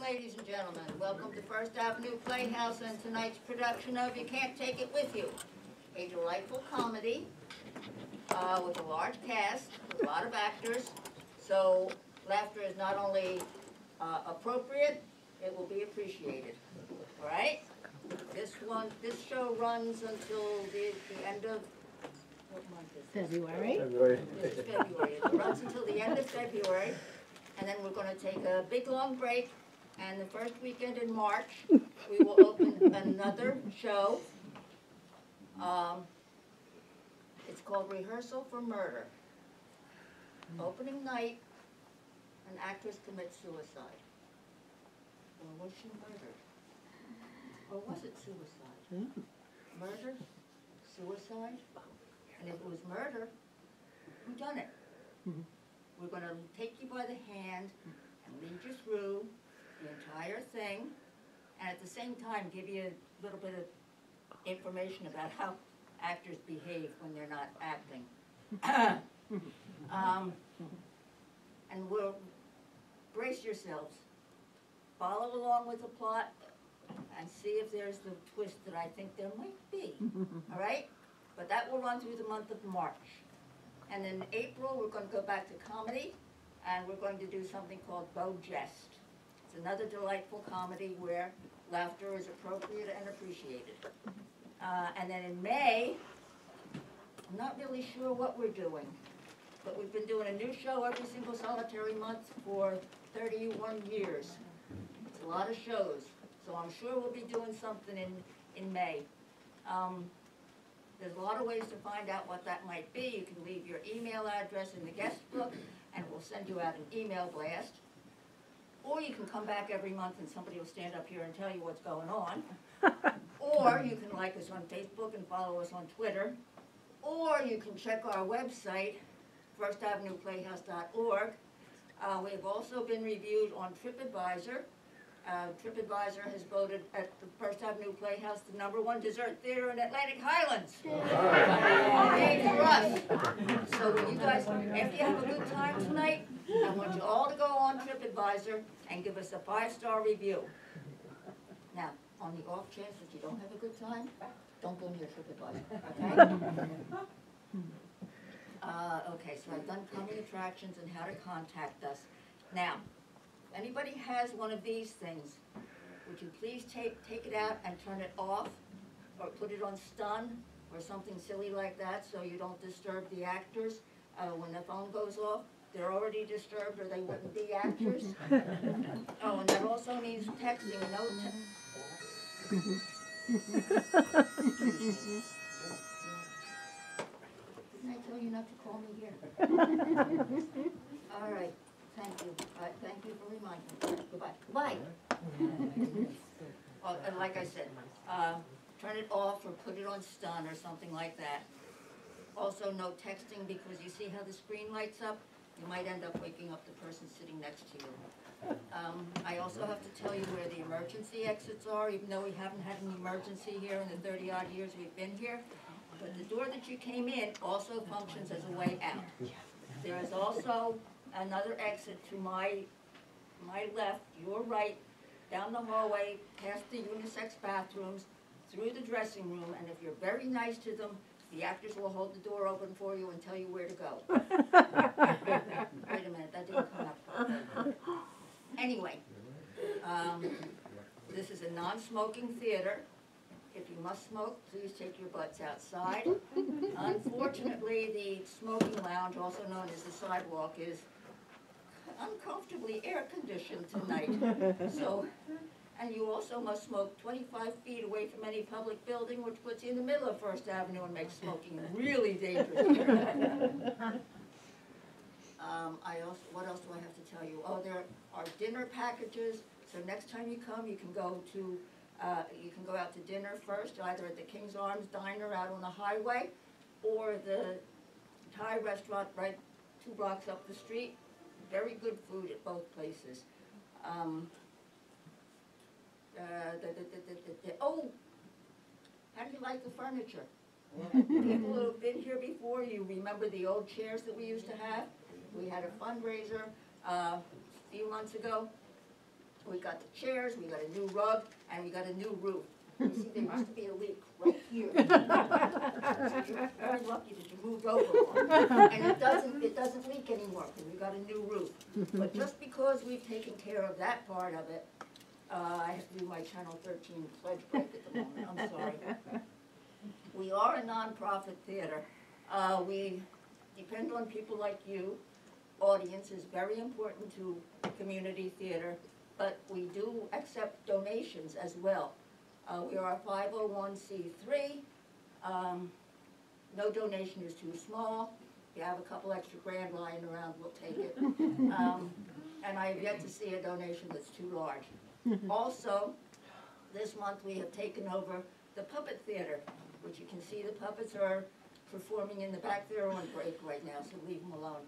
ladies and gentlemen. Welcome to First Avenue Playhouse and tonight's production of You Can't Take It With You, a delightful comedy with a large cast, with a lot of actors. So laughter is not only appropriate, it will be appreciated. All right? This show runs until the end of, what month is this? February. This is February. It runs until the end of February, and then we're going to take a big long break, and the first weekend in March, we will open another show. It's called Rehearsal for Murder. Opening night, an actress commits suicide. Or was she murdered? Or was it suicide? Murder? Suicide? And if it was murder, who done it? We're going to take you by the hand and lead you through the entire thing, and at the same time give you a little bit of information about how actors behave when they're not acting. And we'll brace yourselves. Follow along with the plot and see if there's the twist that I think there might be. All right? But that will run through the month of March. And in April, we're going to go back to comedy, and we're going to do something called Beau Geste. It's another delightful comedy where laughter is appropriate and appreciated. And then in May, I'm not really sure what we're doing, but we've been doing a new show every single solitary month for 31 years. It's a lot of shows, so I'm sure we'll be doing something in May. There's a lot of ways to find out what that might be. You can leave your email address in the guest book, and we'll send you out an email blast. Or you can come back every month and somebody will stand up here and tell you what's going on. Or you can like us on Facebook and follow us on Twitter. Or you can check our website, firstavenueplayhouse.org. We have also been reviewed on TripAdvisor. TripAdvisor has voted at the First Avenue Playhouse the #1 dessert theater in Atlantic Highlands. Yay for us. So when you guys, after you have a good time tonight, I want you all to go on TripAdvisor and give us a 5-star review. Now, on the off chance that you don't have a good time, don't go near TripAdvisor, okay? Okay, so I've done coming attractions and how to contact us. Now, if anybody has one of these things, would you please take it out and turn it off, or put it on stun, or something silly like that, so you don't disturb the actors when the phone goes off. They're already disturbed, or they wouldn't be actors. Oh, and that also means texting. Didn't I tell you not to call me here? All right. Thank you. Thank you for reminding me. Goodbye. Goodbye. And like I said, turn it off or put it on stun or something like that. Also, no texting, because you see how the screen lights up? You might end up waking up the person sitting next to you. I also have to tell you where the emergency exits are, even though we haven't had an emergency here in the 30-odd years we've been here. But the door that you came in also functions as a way out. There is also another exit to my left, your right, down the hallway, past the unisex bathrooms, through the dressing room, and if you're very nice to them, the actors will hold the door open for you and tell you where to go. Wait a minute, that didn't come up. Anyway, this is a non-smoking theater. If you must smoke, please take your butts outside. Unfortunately, the smoking lounge, also known as the sidewalk, is uncomfortably air-conditioned tonight. So, and you also must smoke 25 feet away from any public building, which puts you in the middle of First Avenue and makes smoking really dangerous here. What else do I have to tell you? Oh, there are dinner packages. So next time you come, you can go out to dinner first, either at the King's Arms Diner out on the highway, or the Thai restaurant right 2 blocks up the street. Very good food at both places. Oh, how do you like the furniture? People who have been here before, you remember the old chairs that we used to have? We had a fundraiser a few months ago, We got the chairs, we got a new rug, and we got a new roof. You see, there used to be a leak right here. So you're very lucky that you moved over one. And it doesn't leak anymore, because we got a new roof. But just because we've taken care of that part of it, I have to do my Channel 13 pledge break at the moment, I'm sorry. We are a nonprofit theater. We depend on people like you. Audience is very important to community theater, but we do accept donations as well. We are a 501c3. No donation is too small. If you have a couple extra grand lying around, we'll take it. And I have yet to see a donation that's too large. Also, this month we have taken over the puppet theater, which you can see the puppets are performing in the back. They're on break right now, so leave them alone.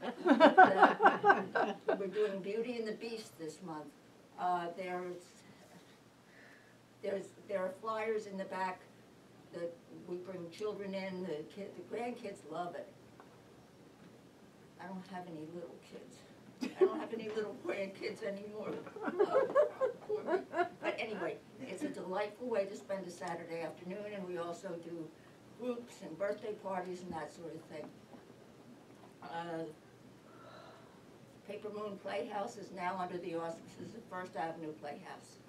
But, we're doing Beauty and the Beast this month. There are flyers in the back that we bring children in. The grandkids love it. I don't have any little kids. I don't have any little grandkids anymore. But anyway, it's a delightful way to spend a Saturday afternoon, and we also do groups and birthday parties and that sort of thing. Paper Moon Playhouse is now under the auspices of First Avenue Playhouse.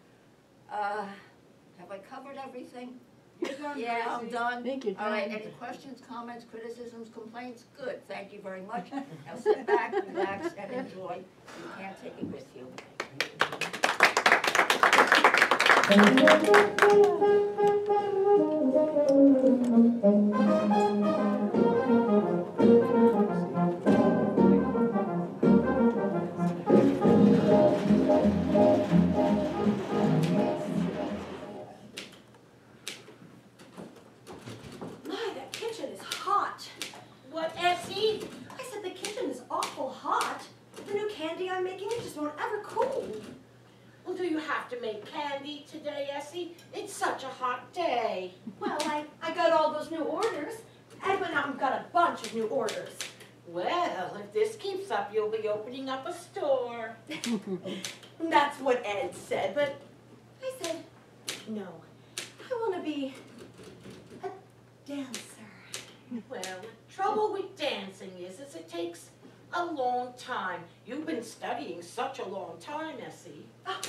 Have I covered everything? You're done, Yeah, I'm Gracie. done. Thank you, All right, Jen. any questions, comments, criticisms, complaints? Good, thank you very much. Now sit back, relax, and enjoy. You can't take it with you. My, that kitchen is hot. What, Essie? I said the kitchen is awful hot. The new candy I'm making, it just won't ever cool. Well, do you have to make candy today, Essie? It's such a hot day. Well, I got all those new orders. Ed went out and got a bunch of new orders. Well, if this keeps up, you'll be opening up a store. That's what Ed said, but I said, no, I want to be a dancer. Well, the trouble with dancing is it takes a long time. You've been studying such a long time, Essie. Oh,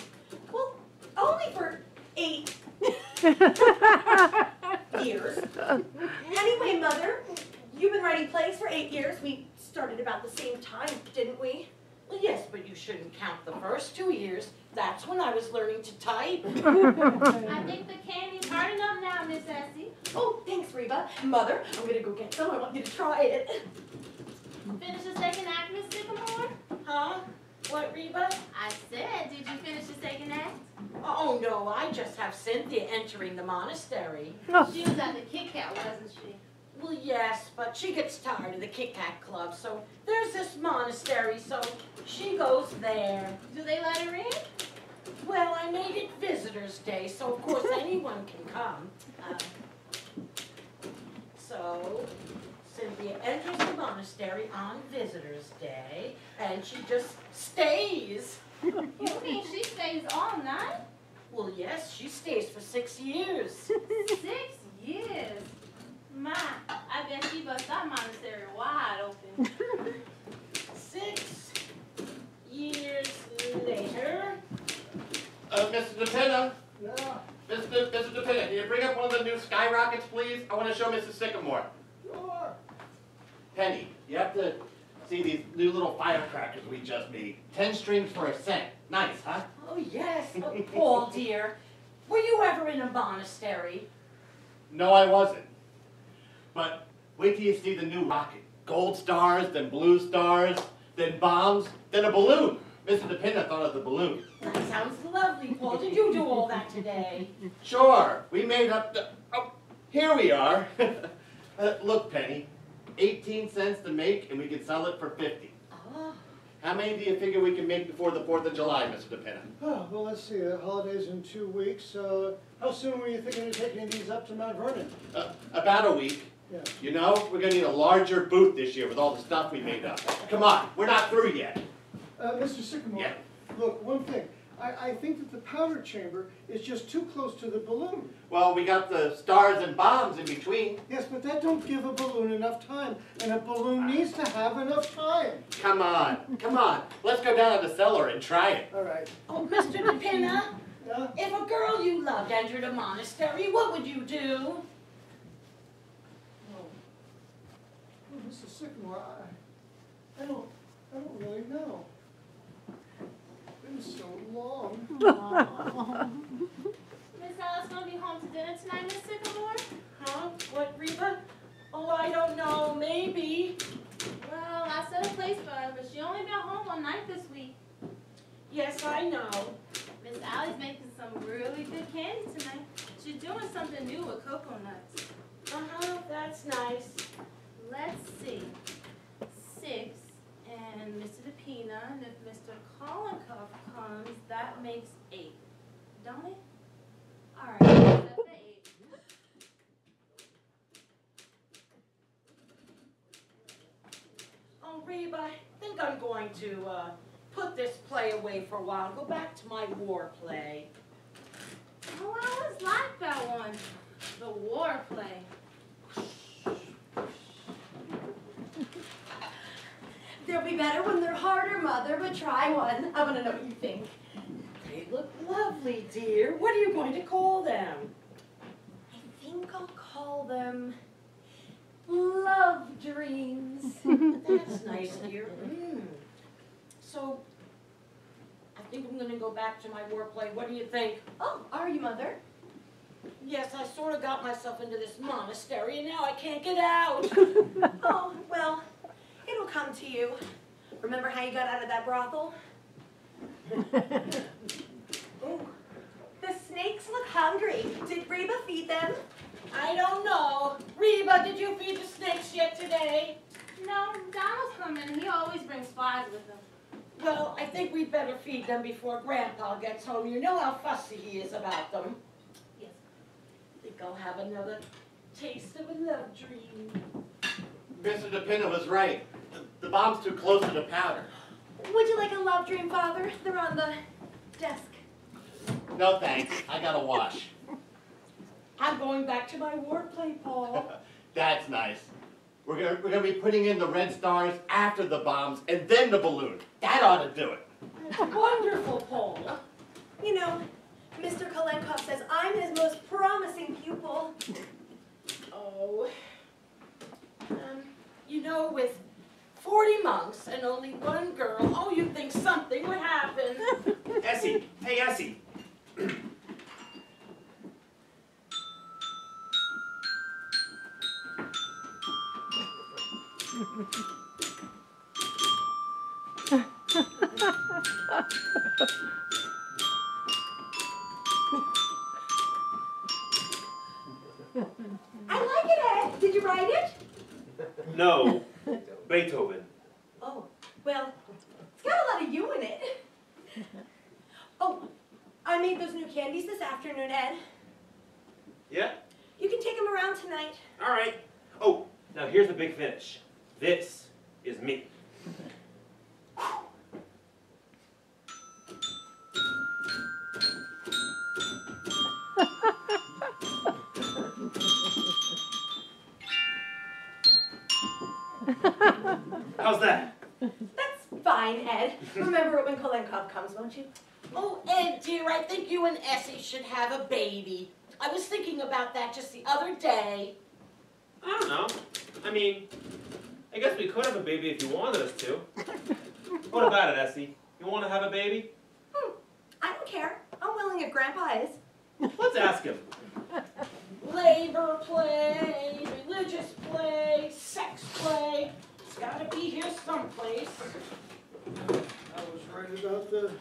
well, only for 8 years. Anyway, Mother, you've been writing plays for 8 years. We started about the same time, didn't we? Well, yes, but you shouldn't count the first 2 years. That's when I was learning to type. I think the candy's hard enough now, Miss Essie. Oh, thanks, Reba. Mother, I'm going to go get some. I want you to try it. Finish the second act, Miss Sycamore? Huh? What, Reba? I said, did you finish the second act? Oh, no, I just have Cynthia entering the monastery. She was at the Kit Kat, wasn't she? Well, yes, but she gets tired of the Kit Kat Club, so there's this monastery, so she goes there. Do they let her in? Well, I made it Visitor's Day, so of course anyone can come. So, Cynthia enters the monastery on Visitor's Day, and she just stays. You mean she stays all night? Well, yes, she stays for 6 years. 6 years. My, I bet she bust that monastery wide open. 6 years later. Mr. DePinna? Yeah, Mr. DePinna, can you bring up one of the new skyrockets, please? I want to show Mrs. Sycamore. sure. Penny, you have to see these new little firecrackers we just made. 10 strings for $0.01. Nice, huh? Oh, yes. Oh, Paul, dear. Were you ever in a monastery? No, I wasn't. But wait till you see the new rocket. Gold stars, then blue stars, then bombs, then a balloon. Mr. DePinna thought of the balloon. That sounds lovely, Paul. Did you do all that today? Sure, we made up the... Oh, here we are. Look, Penny, 18 cents to make, and we can sell it for 50. Ah, How many do you figure we can make before the 4th of July, Mr. DePinna? Oh, well, let's see, holidays in 2 weeks. How soon were you thinking of taking these up to Mount Vernon? About a week. Yeah. You know, we're going to need a larger booth this year with all the stuff we made up. Come on, we're not through yet. Mr. Sycamore, Yeah. look, one thing. I think that the powder chamber is just too close to the balloon. Well, we got the stars and bombs in between. Yes, but that don't give a balloon enough time, and a balloon needs to have enough time. Come on, come on. Let's go down to the cellar and try it. All right. Oh, Mr. DePina, Yeah? if a girl you loved entered a monastery, what would you do? Oh, Mrs. Sycamore, I don't really know. It's been so long. Miss Alice gonna be home to dinner tonight, Miss Sycamore? Huh? What, Reba? Oh, I don't know, maybe. Well, I set a place for her, but she only been home one night this week. Yes, I know. Miss Allie's making some really good candy tonight. She's doing something new with cocoa nuts. Uh-huh, that's nice. Let's see. 6, and Mr. DePina, and if Mr. Kollenkoff comes, that makes 8. Don't it? Alright, that's the 8. Oh, Reba, I think I'm going to put this play away for a while and go back to my war play. Oh, I always liked that one. The war play. They'll be better when they're harder, Mother, but try one. I want to know what you think. They look lovely, dear. What are you going to call them? I think I'll call them Love Dreams. That's nice, dear. So, I think I'm going to go back to my war play. What do you think? Oh, are you, Mother? Yes, I sort of got myself into this monastery, and now I can't get out. Oh, well, it'll come to you. Remember how you got out of that brothel? Ooh, the snakes look hungry. Did Reba feed them? I don't know. Reba, did you feed the snakes yet today? No, Donald's coming. He always brings flies with him. Well, I think we'd better feed them before Grandpa gets home. You know how fussy he is about them. Yes. I think I'll have another taste of a love dream. Mr. DePina was right. The bomb's too close to the powder. Would you like a love dream, Father? They're on the desk. No thanks. I gotta wash. I'm going back to my war play, Paul. That's nice. We're gonna be putting in the red stars after the bombs and then the balloon. That ought to do it. That's wonderful, Paul. You know, Mr. Kollenkoff says I'm his most promising pupil. Oh. You know, with 40 monks and only one girl, oh, you'd think something would happen. Essie, hey Essie. I like it, Ed. Did you write it? No, Beethoven. Oh, well, it's got a lot of you in it. Oh, I made those new candies this afternoon, Ed. Yeah? You can take them around tonight. All right. Oh, now here's the big finish. This is me. How's that? That's fine, Ed. Remember it when Kollenkoff comes, won't you? Oh, Ed, dear, I think you and Essie should have a baby. I was thinking about that just the other day. I don't know. I mean, I guess we could have a baby if you wanted us to. What about it, Essie? You want to have a baby? I don't care. I'm willing if Grandpa is. Let's ask him. Labor play, religious play, sex play. It's gotta be here someplace. I was right about the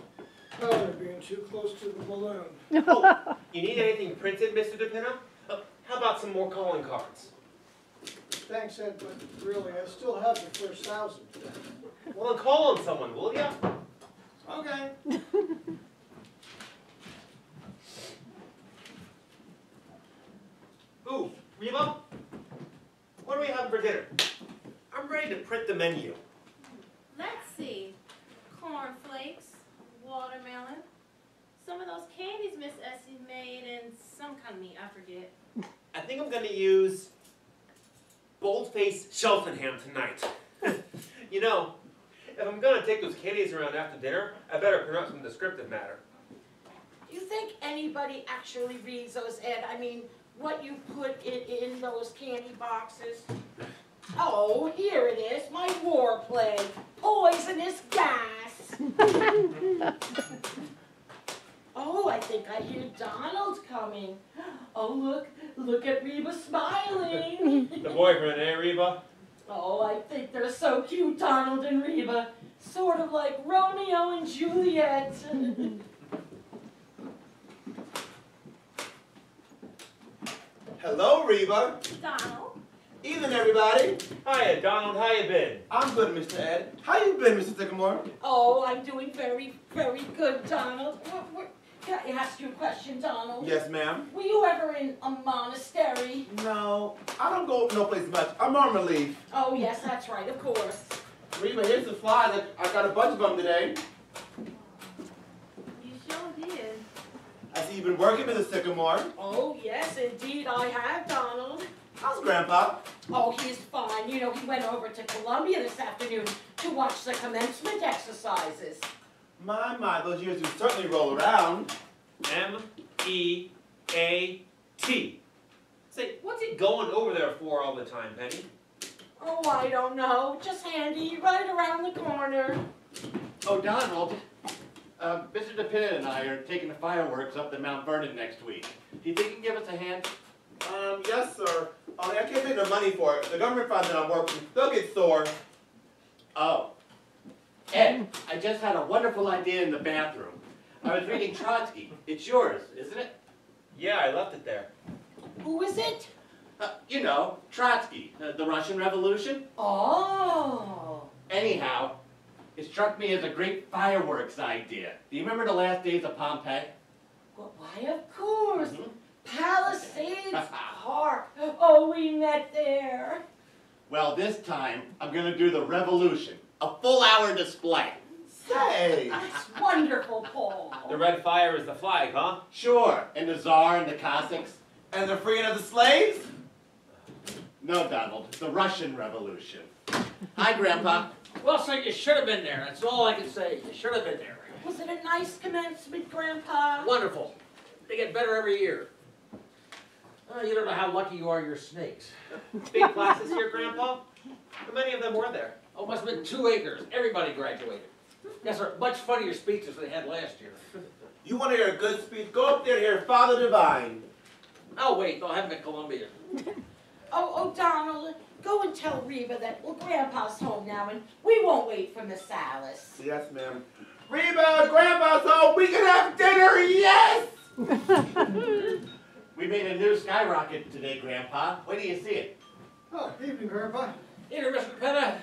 powder being too close to the balloon. Oh, you need anything printed, Mr. DePina? How about some more calling cards? Thanks, Ed, but really, I still have the first 1,000. Well, then call on someone, will ya? Okay. Ooh, Reba? What are we having for dinner? I'm ready to print the menu. Let's see. Cornflakes, watermelon, tongue meat, I forget. I think I'm gonna use Boldface Cheltenham tonight. You know, if I'm gonna take those kitties around after dinner, I better pronounce some descriptive matter. Do you think anybody actually reads those, Ed? I mean, what you put in those candy boxes? Oh, here it is, my war plague, poisonous gas. Oh, I think I hear Donald coming. Oh, look at Reba smiling. The boyfriend, eh, Reba? Oh, I think they're so cute, Donald and Reba. Sort of like Romeo and Juliet. Hello, Reba. Donald? Evening, everybody. Hiya, Donald, how you been? I'm good, Mr. Ed. How you been, Mr. Sycamore? Oh, I'm doing very, very good, Donald. Can I ask you a question, Donald? Yes, ma'am. Were you ever in a monastery? No, I don't go no place much. I'm on relief. Oh, yes, that's right, of course. Reba, here's the flies. I got a bunch of them today. You sure did. I see you've been working, Mr. Sycamore. Oh, yes, indeed I have, Donald. How's Grandpa? Oh, he's fine. You know, he went over to Columbia this afternoon to watch the commencement exercises. My, those years do certainly roll around. M-E-A-T. Say, what's he going over there for all the time, Penny? Oh, I don't know. Just handy, right around the corner. Oh, Donald, Mr. DePinna and I are taking the fireworks up to Mount Vernon next week. Do you think you can give us a hand? Yes, sir. Only I can't take the money for it. The government fund that I'm working, they'll get sore. Oh. Ed, I just had a wonderful idea in the bathroom. I was reading Trotsky. It's yours, isn't it? Yeah, I left it there. Who is it? You know, Trotsky, the Russian Revolution. Oh. Anyhow, it struck me as a great fireworks idea. Do you remember the last days of Pompeii? Well, why, of course. Mhm. Palisades Park. Oh, we met there. Well, this time, I'm gonna do the revolution. A full-hour display. Say. That's wonderful, Paul. The red fire is the flag, huh? Sure, and the Tsar and the Cossacks. And the freeing of the slaves? No, Donald, the Russian Revolution. Hi, Grandpa. Well, sir, you should have been there. That's all I can say. You should have been there. Was it a nice commencement, Grandpa? Wonderful. They get better every year. You don't know how lucky you are, you're snakes. Big classes here, Grandpa? How many of them were there? Oh, must have been 2 acres. Everybody graduated. Yes, sir. Much funnier speeches than they had last year. You want to hear a good speech? Go up there and hear Father Divine. Oh, wait. They'll have them at Columbia. Oh, Donald, go and tell Reba that, well, Grandpa's home now, and we won't wait for Miss Alice. Yes, ma'am. Reba, Grandpa's home. We can have dinner. Yes. We made a new skyrocket today, Grandpa. Wait till you see it. Oh, evening, Grandpa. Here, Mr. Penna.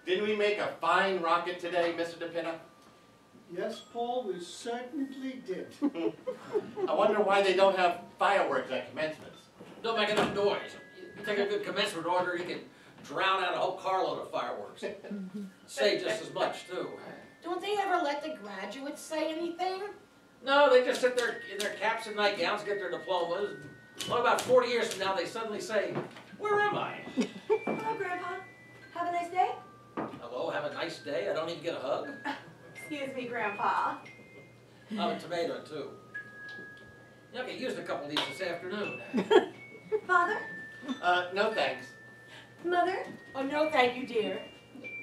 Didn't we make a fine rocket today, Mr. DePinna? Yes, Paul, we certainly did. I wonder why they don't have fireworks at commencements. Don't make enough noise. You take a good commencement order, you can drown out a whole carload of fireworks. Say just as much, too. Don't they ever let the graduates say anything? No, they just sit there in their caps and nightgowns, get their diplomas. Well, about 40 years from now, they suddenly say, "Where am I?" Hello, Grandpa. Have a nice day. Hello, have a nice day. I don't even get a hug. Excuse me, Grandpa. I'm a tomato, too. I could use a couple of these this afternoon. Father? No thanks. Mother? Oh, no, thank you, dear.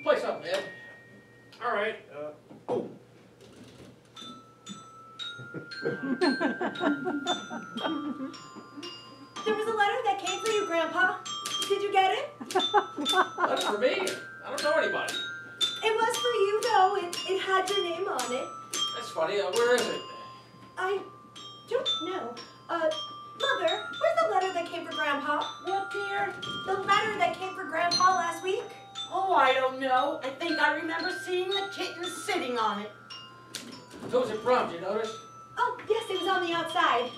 Play something, Ed. All right. There was a letter that came for you, Grandpa. Did you get it? That's for me. I don't know anybody. It was for you, though. It had your name on it. That's funny. Where is it? I don't know. Mother, where's the letter that came for Grandpa? What, dear? The letter that came for Grandpa last week? Oh, I don't know. I think I remember seeing the kitten sitting on it. Who was it from, you notice? Oh, yes, it was on the outside.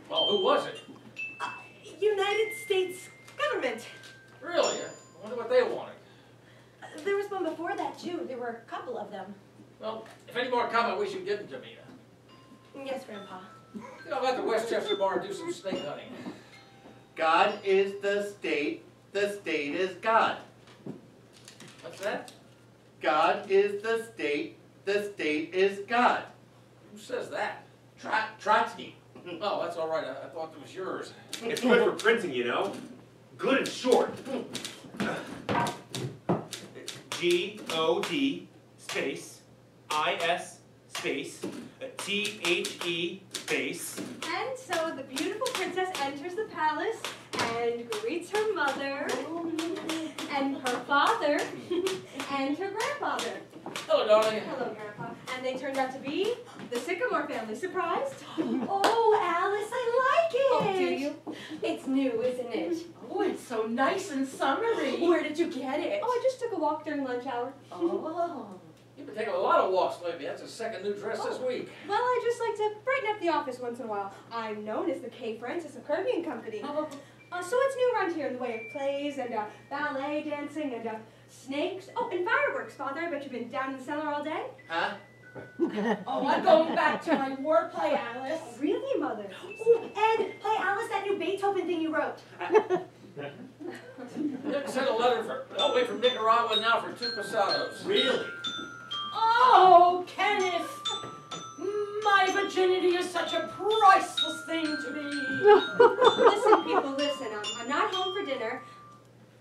Well, who was it? United States government. Really? I wonder what they wanted. There was one before that, too. There were a couple of them. Well, if any more come, I wish you'd give them to me. Yes, Grandpa. I'll let the Westchester Bar do some snake hunting. God is the state is God. What's that? God is the state is God. Who says that? Trotsky. Oh, that's all right. I thought it was yours. It's good for printing, you know. Good and short. G-O-D space I-S space T-H-E space. And so the beautiful princess enters the palace and greets her mother and her father and her grandfather. Hello, darling. Hello, Grandpa. And they turned out to be the Sycamore family. Surprised? Oh, Alice, I like it. Oh, do you? It's new, isn't it? Oh, it's so nice and summery. Where did you get it? Oh, I just took a walk during lunch hour. Oh. You've been taking a lot of walks lately. That's a second new dress this week. Well, I just like to brighten up the office once in a while. I'm known as the K. Francis of Kirby and Company. So what's new around here in the way of plays and ballet dancing and snakes? Oh, and fireworks, Father. I bet you've been down in the cellar all day. Huh? Oh, I'm going back to my war play, Alice. Really, Mother? Ooh, and play Alice that new Beethoven thing you wrote. Nick sent a letter all the way from Nicaragua now for 2 pesados. Really? Oh, Kenneth! My virginity is such a priceless thing to me. Listen, people, listen. I'm not home for dinner.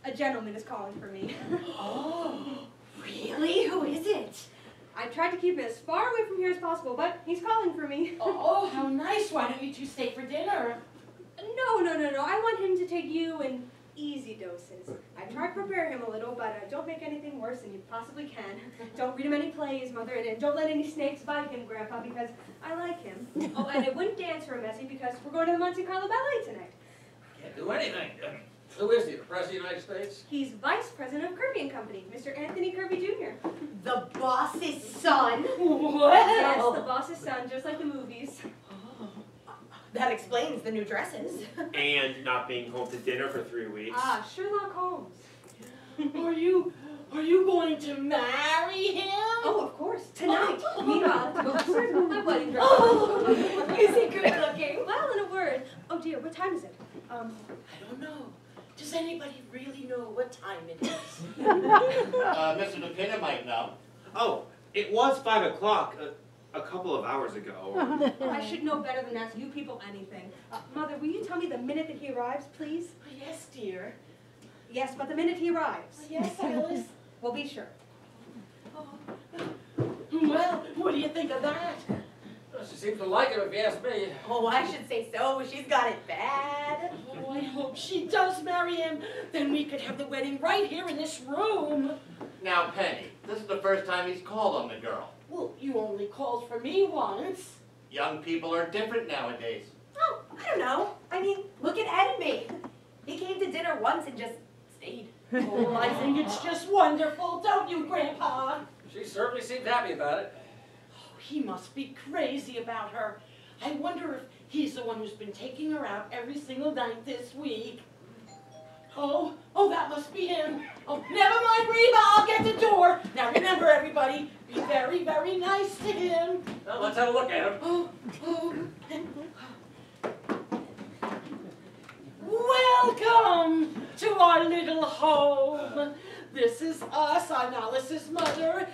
A gentleman is calling for me. Oh, Really? Who is it? I tried to keep it as far away from here as possible, but he's calling for me. oh, how nice. Why don't you two stay for dinner? No. I want him to take you in easy doses. I tried to prepare him a little, but don't make anything worse than you possibly can. Don't read him any plays, Mother, and don't let any snakes bite him, Grandpa, because I like him. Oh, and I wouldn't dance for a messy because we're going to the Monte Carlo Ballet tonight. Can't do anything. Who is he, the President of the United States? He's Vice President of Kirby and Company, Mr. Anthony Kirby Jr. The boss's son. Yes, the Well, boss's son, just like the movies. That explains the new dresses. And not being home to dinner for 3 weeks. Ah, Sherlock Holmes. are you going to marry him? Oh, of course, tonight. Meanwhile, to go upstairs with my wedding dress. Oh, is he good looking? Well, in a word. Oh dear, what time is it? I don't know. Does anybody really know what time it is? Mr. DePinna might know. Oh, it was 5 o'clock a couple of hours ago. I should know better than ask you people anything. Mother, will you tell me the minute that he arrives, please? Yes, dear. Yes, but the minute he arrives. Yes, Alice. Well, be sure. Well, what do you think of that? Well, she seems to like him, if you ask me. Oh, I should say so. She's got it bad. Oh, I hope she does marry him. Then we could have the wedding right here in this room. Now, Penny, this is the first time he's called on the girl. Well, you only called for me once. Young people are different nowadays. Oh, I don't know. I mean, look at Ed and me. He came to dinner once and just stayed. Oh, I think it's just wonderful, don't you, Grandpa? She certainly seemed happy about it. Oh, he must be crazy about her. I wonder if he's the one who's been taking her out every single night this week. Oh, that must be him. Oh, never mind, Reba, I'll get the door. Now remember, everybody, be very, very nice to him. Well, let's have a look at him. Welcome to our little home. This is us. I'm Alice's mother,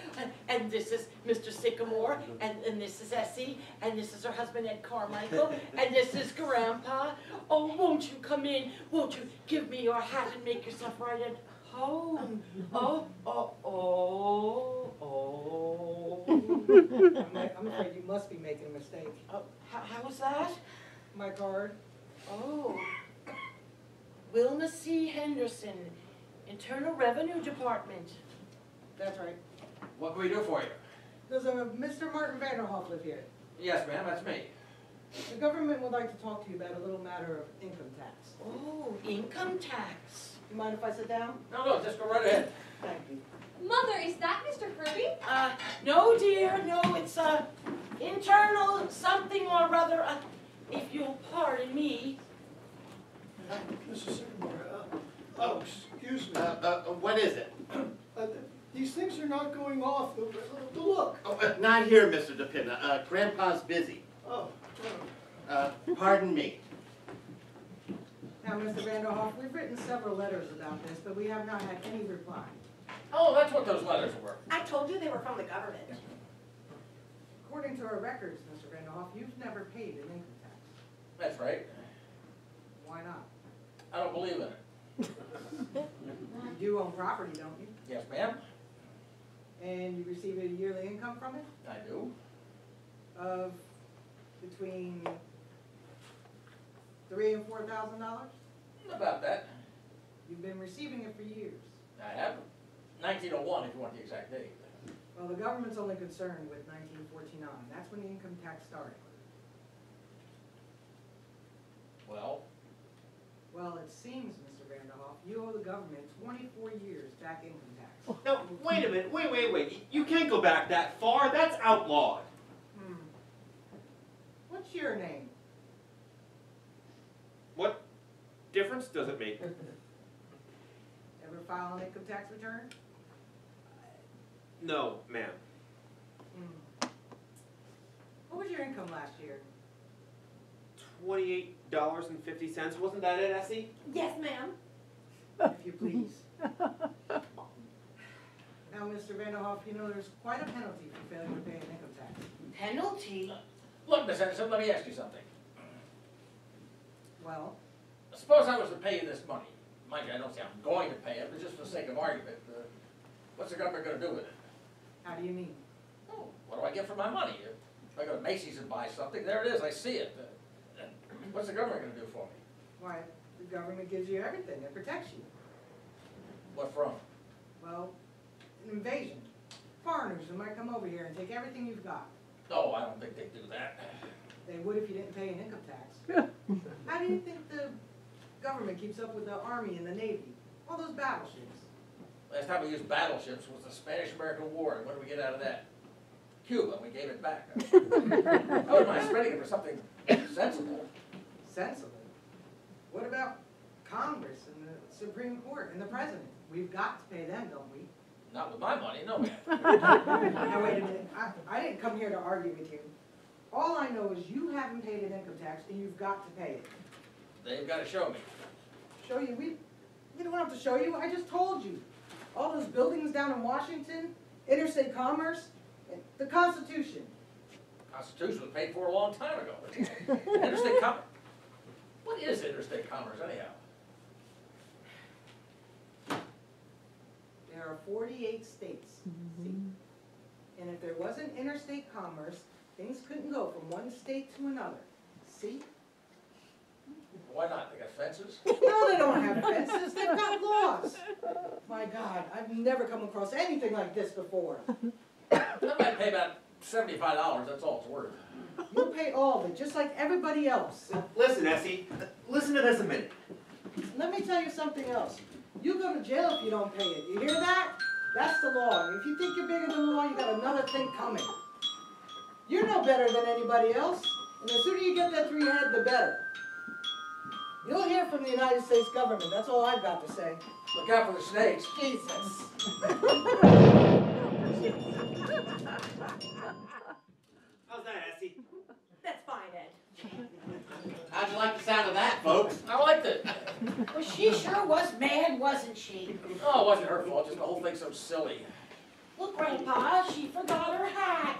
and this is Mr. Sycamore, and this is Essie, and this is her husband Ed Carmichael, and this is Grandpa. Oh, won't you come in? Won't you give me your hat and make yourself right at home? I'm afraid you must be making a mistake. How was that? My card. Oh. Wilma C. Henderson, Internal Revenue Department. That's right. What can we do for you? Does Mr. Martin Vanderhoff live here? Yes, ma'am, that's me. The government would like to talk to you about a little matter of income tax. Oh, income tax. You mind if I sit down? No, just go right ahead. Thank you. Mother, is that Mr. Kirby? No, dear, no, it's, internal something or other, if you'll pardon me. Mr. Sycamore, excuse me. What is it? These things are not going off. The look. Oh, not here, Mr. DePinna. Grandpa's busy. Oh. Pardon me. Now, Mr. Vanderhoff, we've written several letters about this, but we have not had any reply. Oh, that's what those letters were. I told you they were from the government. According to our records, Mr. Vanderhoff, you've never paid an income tax. That's right. Why not? I don't believe in it. You do own property, don't you? Yes, ma'am, And you receive a yearly income from it I do. of between $3,000 and $4,000? About that. You've been receiving it for years. I have 1901, if you want the exact date. Well, the government's only concerned with 1949. That's when the income tax started. Well, Well, it seems, Mr. Vanderhoff, you owe the government 24 years back income tax. Now, wait a minute, wait. You can't go back that far, that's outlawed. What's your name? What difference does it make? Ever file an income tax return? No, ma'am. What was your income last year? $28.50, wasn't that it, Essie? Yes, ma'am. If you please. Now, Mr. Vanderhoff, you know there's quite a penalty for failing to pay an income tax. Penalty? look, Miss Anderson, let me ask you something. Well, Suppose I was to pay you this money. Mind you, I don't say I'm going to pay it, but just for the sake of argument, what's the government going to do with it? how do you mean? Oh, what do I get for my money? If I go to Macy's and buy something, there it is, I see it. What's the government going to do for me? Why, the government gives you everything. It protects you. What from? Well, an invasion. Foreigners who might come over here and take everything you've got. Oh, I don't think they do that. They would if you didn't pay an income tax. How do you think the government keeps up with the Army and the Navy? All those battleships. Last time we used battleships was the Spanish-American War, and what did we get out of that? Cuba, we gave it back. I wouldn't mind spending it for something sensible. Sensible. What about Congress and the Supreme Court and the President? We've got to pay them, don't we? Not with my money, no, ma'am. Now, wait a minute. I didn't come here to argue with you. All I know is you haven't paid an income tax and you've got to pay it. They've got to show me. Show you? You don't have to show you. I just told you. All those buildings down in Washington, interstate commerce, the Constitution. Constitution was paid for a long time ago. Interstate commerce. What is interstate commerce anyhow? There are 48 states, see? And if there wasn't interstate commerce, things couldn't go from one state to another, see? Why not? They got fences? No, they don't have fences, they've got laws. My God, I've never come across anything like this before. I might pay about $75, that's all it's worth. You'll pay all of it, just like everybody else. Listen, Essie, listen to this a minute. Let me tell you something else. You go to jail if you don't pay it. You hear that? That's the law. And if you think you're bigger than the law, you got another thing coming. You're no better than anybody else. And the sooner you get that through your head, the better. You'll hear from the United States government. That's all I've got to say. Look out for the snakes. Jesus. How's that, Essie? That's fine, Ed. How'd you like the sound of that, folks? I liked it. Well, she sure was mad, wasn't she? Oh, it wasn't her fault, just the whole thing's so silly. Look, Grandpa, she forgot her hat.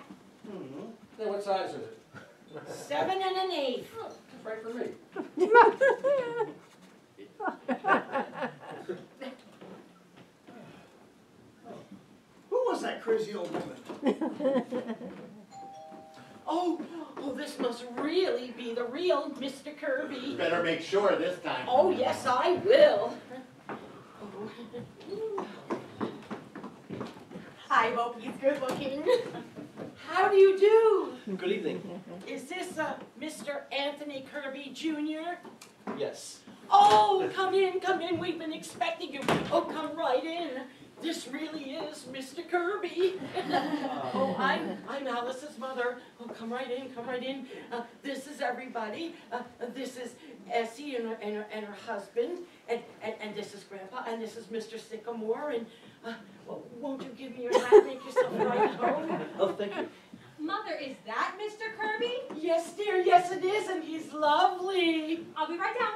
Hey, what size is it? 7 1/8. Oh, that's right for me. Who was that crazy old woman? Oh, this must really be the real Mr. Kirby. Better make sure this time. Oh, yes, I will. I hope he's good looking. How do you do? Good evening. Is this Mr. Anthony Kirby Jr.? Yes. Oh, come in, we've been expecting you. Oh, come right in. This really is Mr. Kirby. Oh, I'm Alice's mother. Oh, come right in, come right in. This is everybody. This is Essie and her husband. And this is Grandpa, and this is Mr. Sycamore. And well, won't you give me your hat, make yourself right at home? Oh, thank you. Mother, is that Mr. Kirby? yes, dear, yes it is, and he's lovely. I'll be right down.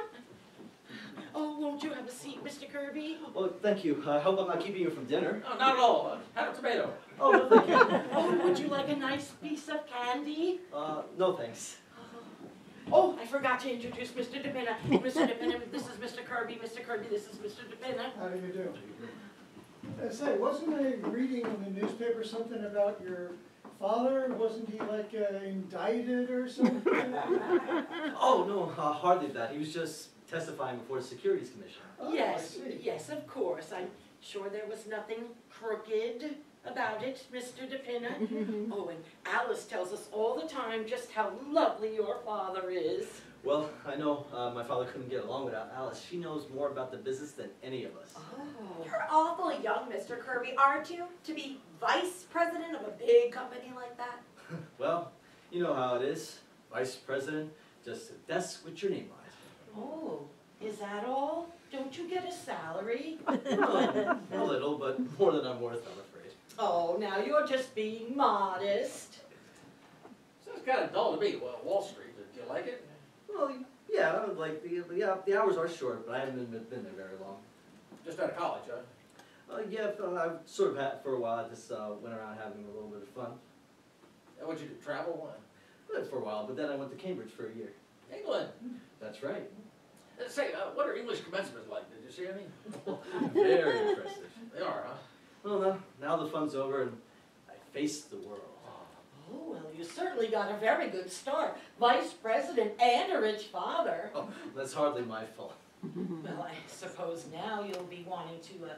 Oh, won't you have a seat, Mr. Kirby? Well, thank you. I hope I'm not keeping you from dinner. No, not at all. Have a tomato. Oh, no, thank you. Oh, would you like a nice piece of candy? No thanks. Oh, I forgot to introduce Mr. DePina. Mr. DePina, this is Mr. Kirby. Mr. Kirby, this is Mr. DePina. How do you do? Say, wasn't I reading in the newspaper something about your father? Wasn't he like indicted or something? Oh, no, hardly that. He was just testifying before the Securities Commission. Oh, Yes, I see. yes, of course. I'm sure there was nothing crooked about it, Mr. DePina. Oh, and Alice tells us all the time just how lovely your father is. Well, I know my father couldn't get along without Alice. She knows more about the business than any of us. Oh. You're awful young, Mr. Kirby, aren't you? To be vice president of a big company like that? Well, you know how it is. Vice president, just a desk with your name on it. Oh, is that all? Don't you get a salary? Well, a little, but more than I'm worth, I'm afraid. Oh, now you're just being modest. Sounds kind of dull to me. Well, Wall Street. Do you like it? Well, yeah, like the hours are short, but I haven't been there very long. Just out of college, huh? Yeah, I've sort of had for a while. I just went around having a little bit of fun. And what'd you do? Travel? For a while, but then I went to Cambridge for a year. England. That's right. Say, what are English commencements like? Did you see any? Very impressive. They are, huh? Well, now the fun's over and I face the world. Oh, well, you certainly got a very good start. Vice president and a rich father. Oh, that's hardly my fault. Well, I suppose now you'll be wanting to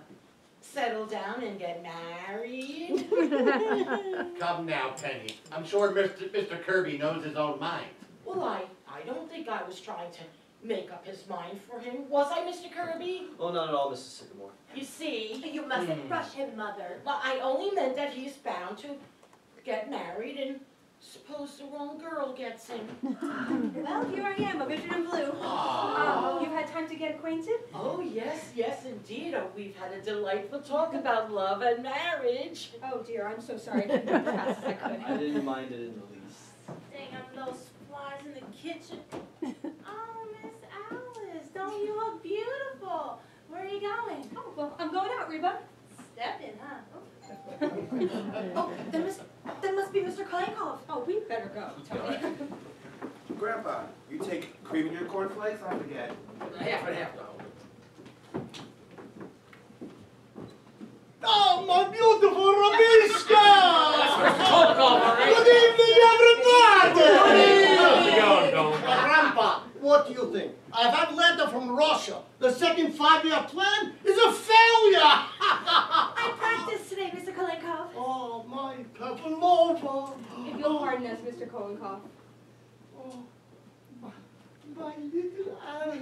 settle down and get married. Come now, Penny. I'm sure Mr. Kirby knows his own mind. Well, I don't think I was trying to make up his mind for him. Was I, Mr. Kirby? Oh, not at all, Mrs. Sycamore. You see, You mustn't rush him, Mother. well, I only meant that he's bound to get married and suppose the wrong girl gets him. Well, here I am, a vision in blue. You've had time to get acquainted? Oh, yes, yes, indeed. Oh, we've had a delightful talk about love and marriage. Oh dear, I'm so sorry. I couldn't do it as fast as I could. I didn't mind it in the least. Dang, those flies in the kitchen. Oh, Miss Alice, don't you look beautiful? Where are you going? Oh, well, I'm going out, Reba. Step in, huh? Oh, there must be Mr. Klankoff. Oh, we better go, Tony. Grandpa, you take cream in your cornflakes? I forget. Half and half, though. Oh, my beautiful Rabishka! How's it going, Don? Grandpa, what do you think? I've had a letter from Russia. The second 5-year plan is a failure! I practiced today, Mr. Klankoff. Oh, my Pavlova. If you'll pardon us, Mr. Kolenkoff. Oh, my little Alice.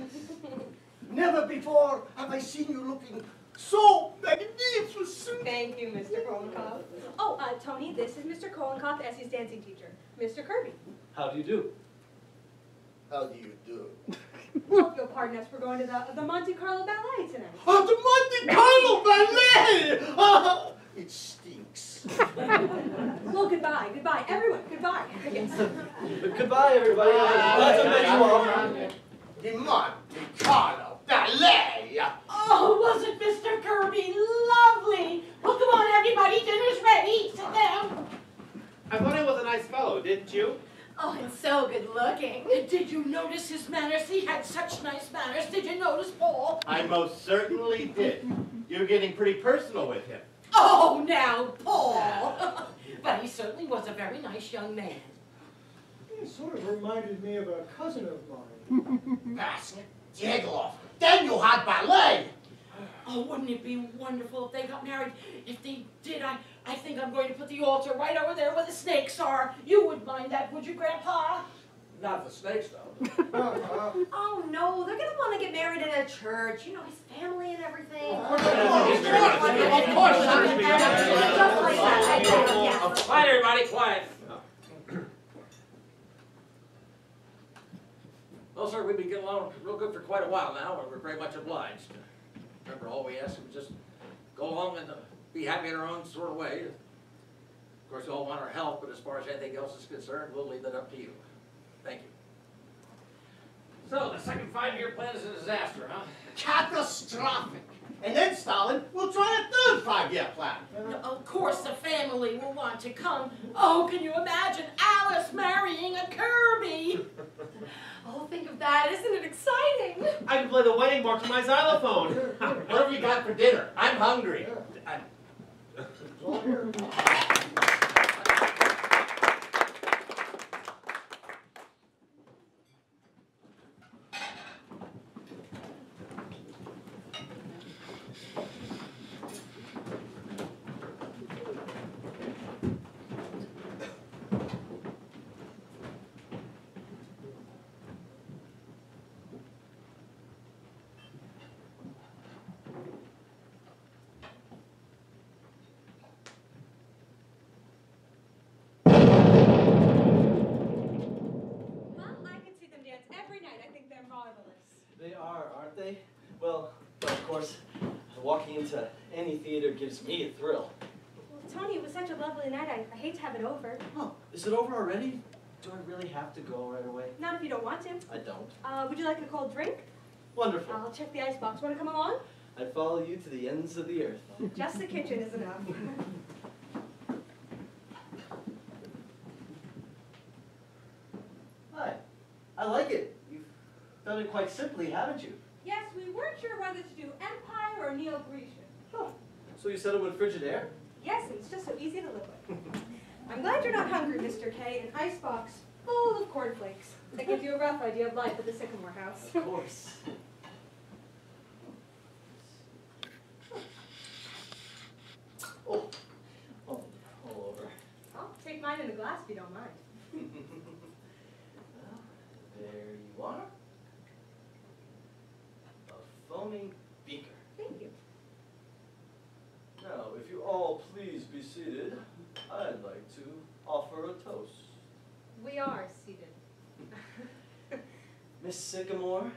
Never before have I seen you looking so magnificent. Thank you, Mr. Kolenkoff. Oh, Tony, this is Mr. Kolenkoff, Essie's dancing teacher. Mr. Kirby. How do you do? How do you do? Well, if you'll pardon us, we're going to the Monte Carlo Ballet tonight. Oh, the Monte Carlo Ballet! It stinks. Well, goodbye, goodbye. Everyone, goodbye. Yes. Goodbye, everybody. Glad to meet you all. The Monte Carlo Ballet! Oh, wasn't Mr. Kirby lovely? Well, come on, everybody, dinner's ready. Sit down. I thought he was a nice fellow, didn't you? Oh, it's so good looking. Did you notice his manners? He had such nice manners. Did you notice, Paul? I most certainly did. You're getting pretty personal with him. Oh, now, Paul. But he certainly was a very nice young man. He sort of reminded me of a cousin of mine. Mask, Diegloff. Then you had ballet. Oh, wouldn't it be wonderful if they got married? If they did, I think I'm going to put the altar right over there where the snakes are. You wouldn't mind that, would you, Grandpa? Not the snakes, though. Oh, no, they're going to want to get married in a church. You know, his family and everything. Of course. Just like that. Yes. Quiet, everybody, quiet. Well, sir, we've been getting along real good for quite a while now, and we're very much obliged. Remember, all we ask is just go along and be happy in our own sort of way. Of course, we all want our help, but as far as anything else is concerned, we'll leave that up to you. Thank you. So, the second 5-year plan is a disaster, huh? Catastrophic. And then Stalin will try a third 5-year plan. Of course the family will want to come. Oh, can you imagine Alice marrying a Kirby? Oh, think of that. Isn't it exciting? I can play the wedding march on my xylophone. What have you got for dinner? I'm hungry. Well, I could see them dance every night. I think they're marvelous. They are, aren't they? Well, but of course, walking into any theater gives me a thrill. Well, Tony, it was such a lovely night. I hate to have it over. Oh, is it over already? Do I really have to go right away? Not if you don't want to. I don't. Would you like a cold drink? Wonderful. I'll check the icebox. Want to come along? I'd follow you to the ends of the earth. Just the kitchen is enough. Hi. I like it. You've done it quite simply, haven't you? Yes, we weren't sure whether to do Empire or Neo-Grecian. Huh. So you settled with Frigidaire? Yes, and it's just so easy to live with. I'm glad you're not hungry, Mr. K. An icebox full of cornflakes. That gives you a rough idea of life at the Sycamore House. Of course. Oh, all over. I'll take mine in the glass if you don't mind. Well, there you are. A foaming beaker. Thank you. Now, if you all please be seated, I'd like to offer a toast. We are seated. Miss Sycamore,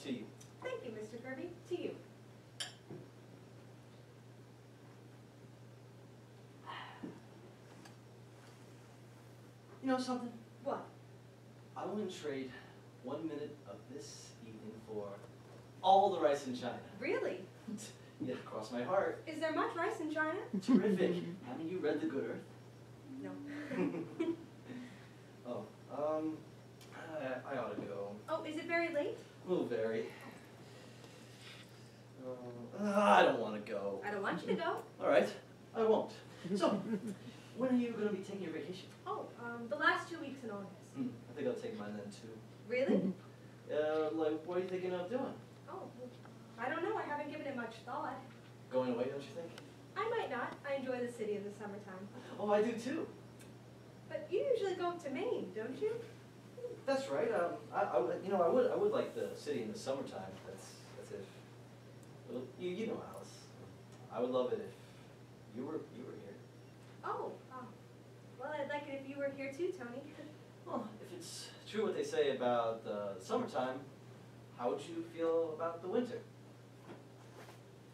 to you. Thank you, Mr. Kirby. To you. You know something? What? I wouldn't trade 1 minute of this evening for all the rice in China. Really? Yeah, cross my heart. Is there much rice in China? Terrific. Haven't you read The Good Earth? No. Oh, I ought to go. Oh, is it very late? Oh, very. I don't want to go. I don't want you to go. All right, I won't. So, when are you going to be taking your vacation? Oh, the last 2 weeks in August. I think I'll take mine then too. Really? Like, what are you thinking of doing? Oh, well, I don't know. I haven't given it much thought. Going away, don't you think? I might not. I enjoy the city in the summertime. Oh, I do too. But you usually go up to Maine, don't you? That's right. I would like the city in the summertime. That's if. Well, you know, Alice. I would love it if you were here. Oh, well, I'd like it if you were here too, Tony. Well, if it's true what they say about the summertime, how would you feel about the winter?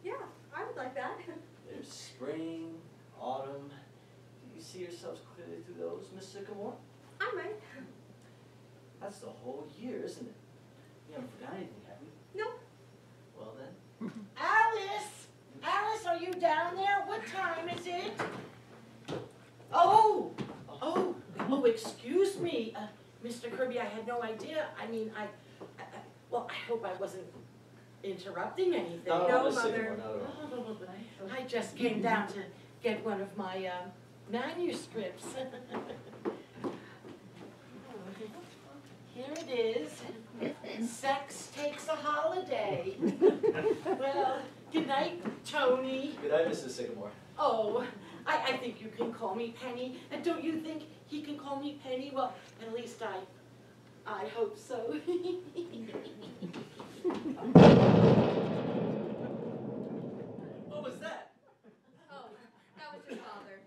Yeah, I would like that. There's spring, autumn. Do you see yourselves clearly through those, Miss Sycamore? I might. That's the whole year, isn't it? You haven't forgotten anything, have you? No. Well then. Alice! Alice, are you down there? What time is it? Oh, excuse me, Mr. Kirby, I had no idea. I mean, well, I hope I wasn't interrupting anything. No, Miss Mother. Sycamore, not at all. Oh, I just came down to get one of my manuscripts. Here it is. Sex takes a holiday. Well, good night, Tony. Good night, Mrs. Sycamore. Oh, I think you can call me Penny. And don't you think he can call me Penny? Well, at least I hope so. What was that? Oh, that was your father.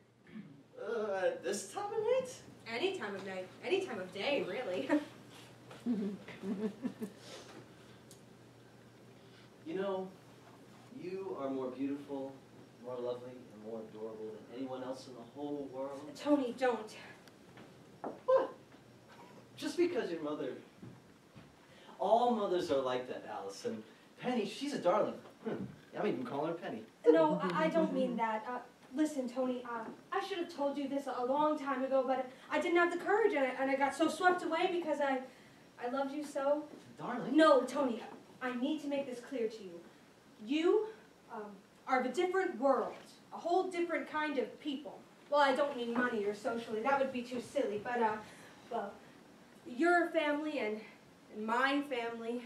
At this time of night? Any time of night, any time of day, really. You know, you are more beautiful, more lovely, and more adorable than anyone else in the whole world. Tony, don't. What? just because your mother... All mothers are like that, Alice. And Penny, she's a darling. I'm even calling her Penny. No, I don't mean that. Listen, Tony, I should have told you this a long time ago, but I didn't have the courage, and I got so swept away because I loved you so. Darling? No, Tony, I need to make this clear to you. You are of a different world, a whole different kind of people. Well, I don't mean money or socially. That would be too silly, but, well, your family and my family,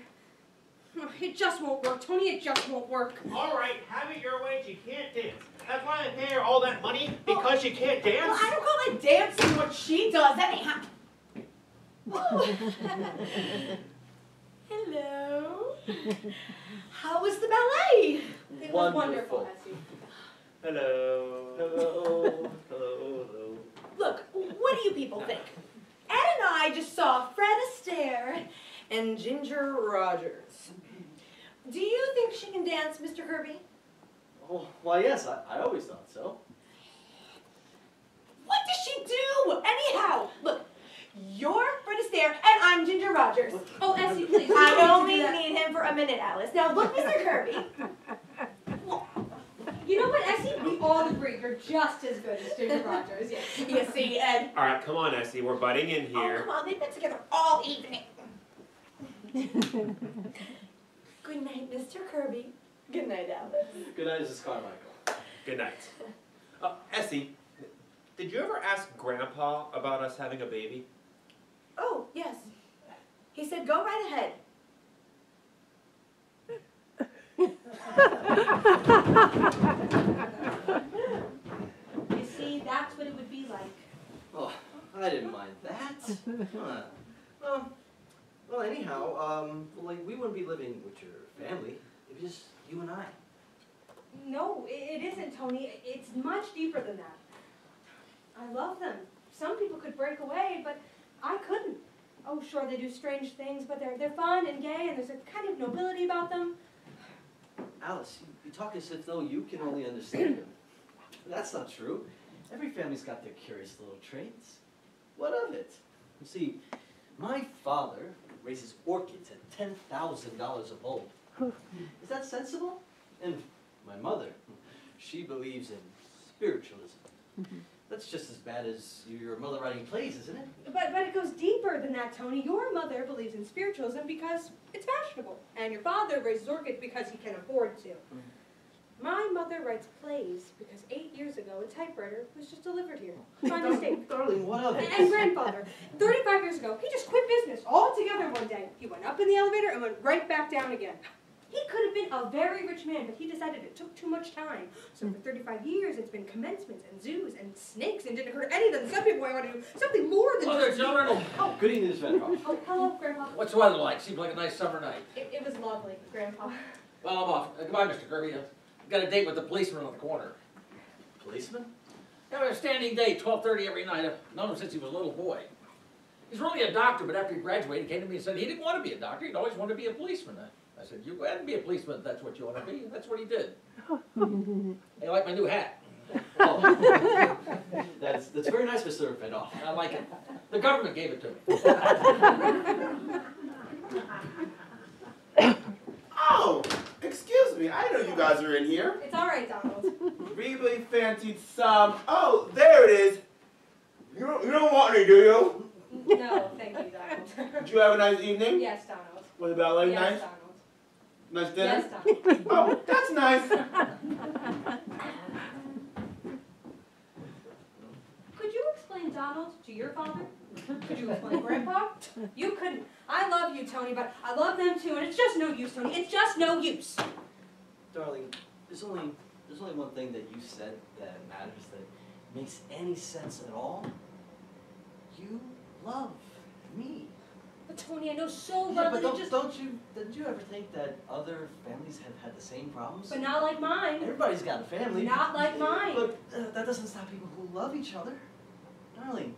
it just won't work, Tony, it just won't work. All right, have it your way, you can't dance. That's why they pay her all that money, because you can't dance? Well, I don't call that dancing what she does anyhow. Hello. How was the ballet? It was wonderful, Essie. Hello. Hello. Hello. Hello. Look, what do you people think? Ed and I just saw Fred Astaire and Ginger Rogers. Do you think she can dance, Mr. Kirby? Oh, why, yes, I always thought so. What does she do? Anyhow, look, you're Fred Astaire and I'm Ginger Rogers. Oh, Essie, please. I only need him for a minute, Alice. Now look, Mr. Kirby. You know what, Essie? We all agree you're just as good as Ginger Rogers. Yes. You see, Ed? All right, come on, Essie, we're butting in Oh, here. come on, they've been together all evening. Good night, Mr. Kirby. Good night, Alice. Good night, Mrs. Carmichael. Good night. Essie, did you ever ask Grandpa about us having a baby? Oh, yes. He said, go right ahead. You see, that's what it would be like. Oh, I didn't mind that. Huh. Well, anyhow, like, we wouldn't be living with your family. It'd be just you and I. No, it isn't, Tony. It's much deeper than that. I love them. Some people could break away, but I couldn't. Oh, sure, they do strange things, but they're fun and gay, and there's a kind of nobility about them. Alice, you talk as if though you can only understand them. That's not true. Every family's got their curious little traits. What of it? You see, my father raises orchids at $10,000 a bulb. Is that sensible? And my mother, she believes in spiritualism. That's just as bad as your mother writing plays, isn't it? But it goes deeper than that, Tony. Your mother believes in spiritualism because it's fashionable, and your father raises orchids because he can afford to. My mother writes plays because 8 years ago a typewriter was just delivered here by mistake. Darling, what of it? And grandfather, 35 years ago, he just quit business altogether one day. He went up in the elevator and went right back down again. He could have been a very rich man, but he decided it took too much time. So for 35 years, it's been commencements and zoos and snakes, and didn't occur to any of them. Some people want to do something more than Hello there, just... children. Oh, good evening, Miss Vanderhoff. Oh, hello, Grandpa. What's the weather like? Seems like a nice summer night. It was lovely, Grandpa. Well, I'm off. Goodbye, Mr. Kirby. I've got a date with the policeman on the corner. Policeman? Yeah, we have a standing date, 12:30 every night. I've known him since he was a little boy. He's really a doctor, but after he graduated, he came to me and said he didn't want to be a doctor. He'd always wanted to be a policeman. I said, you go ahead and be a policeman if that's what you want to be. And that's what he did. Hey, I like my new hat. Oh. That's very nice, Mr. Vanderhoff. I like it. The government gave it to me. Oh, excuse me. I know you guys are in here. It's all right, Donald. Really fancied some. Oh, there it is. You don't want any, do you? No, thank you, Donald. Did you have a nice evening? Yes, Donald. Was the ballet Yes, nice? Donald. Nice dinner? Yes, Donald. Oh, that's nice. Could you explain Donald to your father? Could you explain Grandpa? You couldn't. I love you, Tony, but I love them too, and it's just no use, Tony. It's just no use. Darling, there's only one thing that you said that matters, that makes any sense at all. You love me. But Tony, I know so well Yeah, that but it just... didn't you ever think that other families have had the same problems? But not like mine. Everybody's got a family. Not like mine. But that doesn't stop people who love each other. Darling,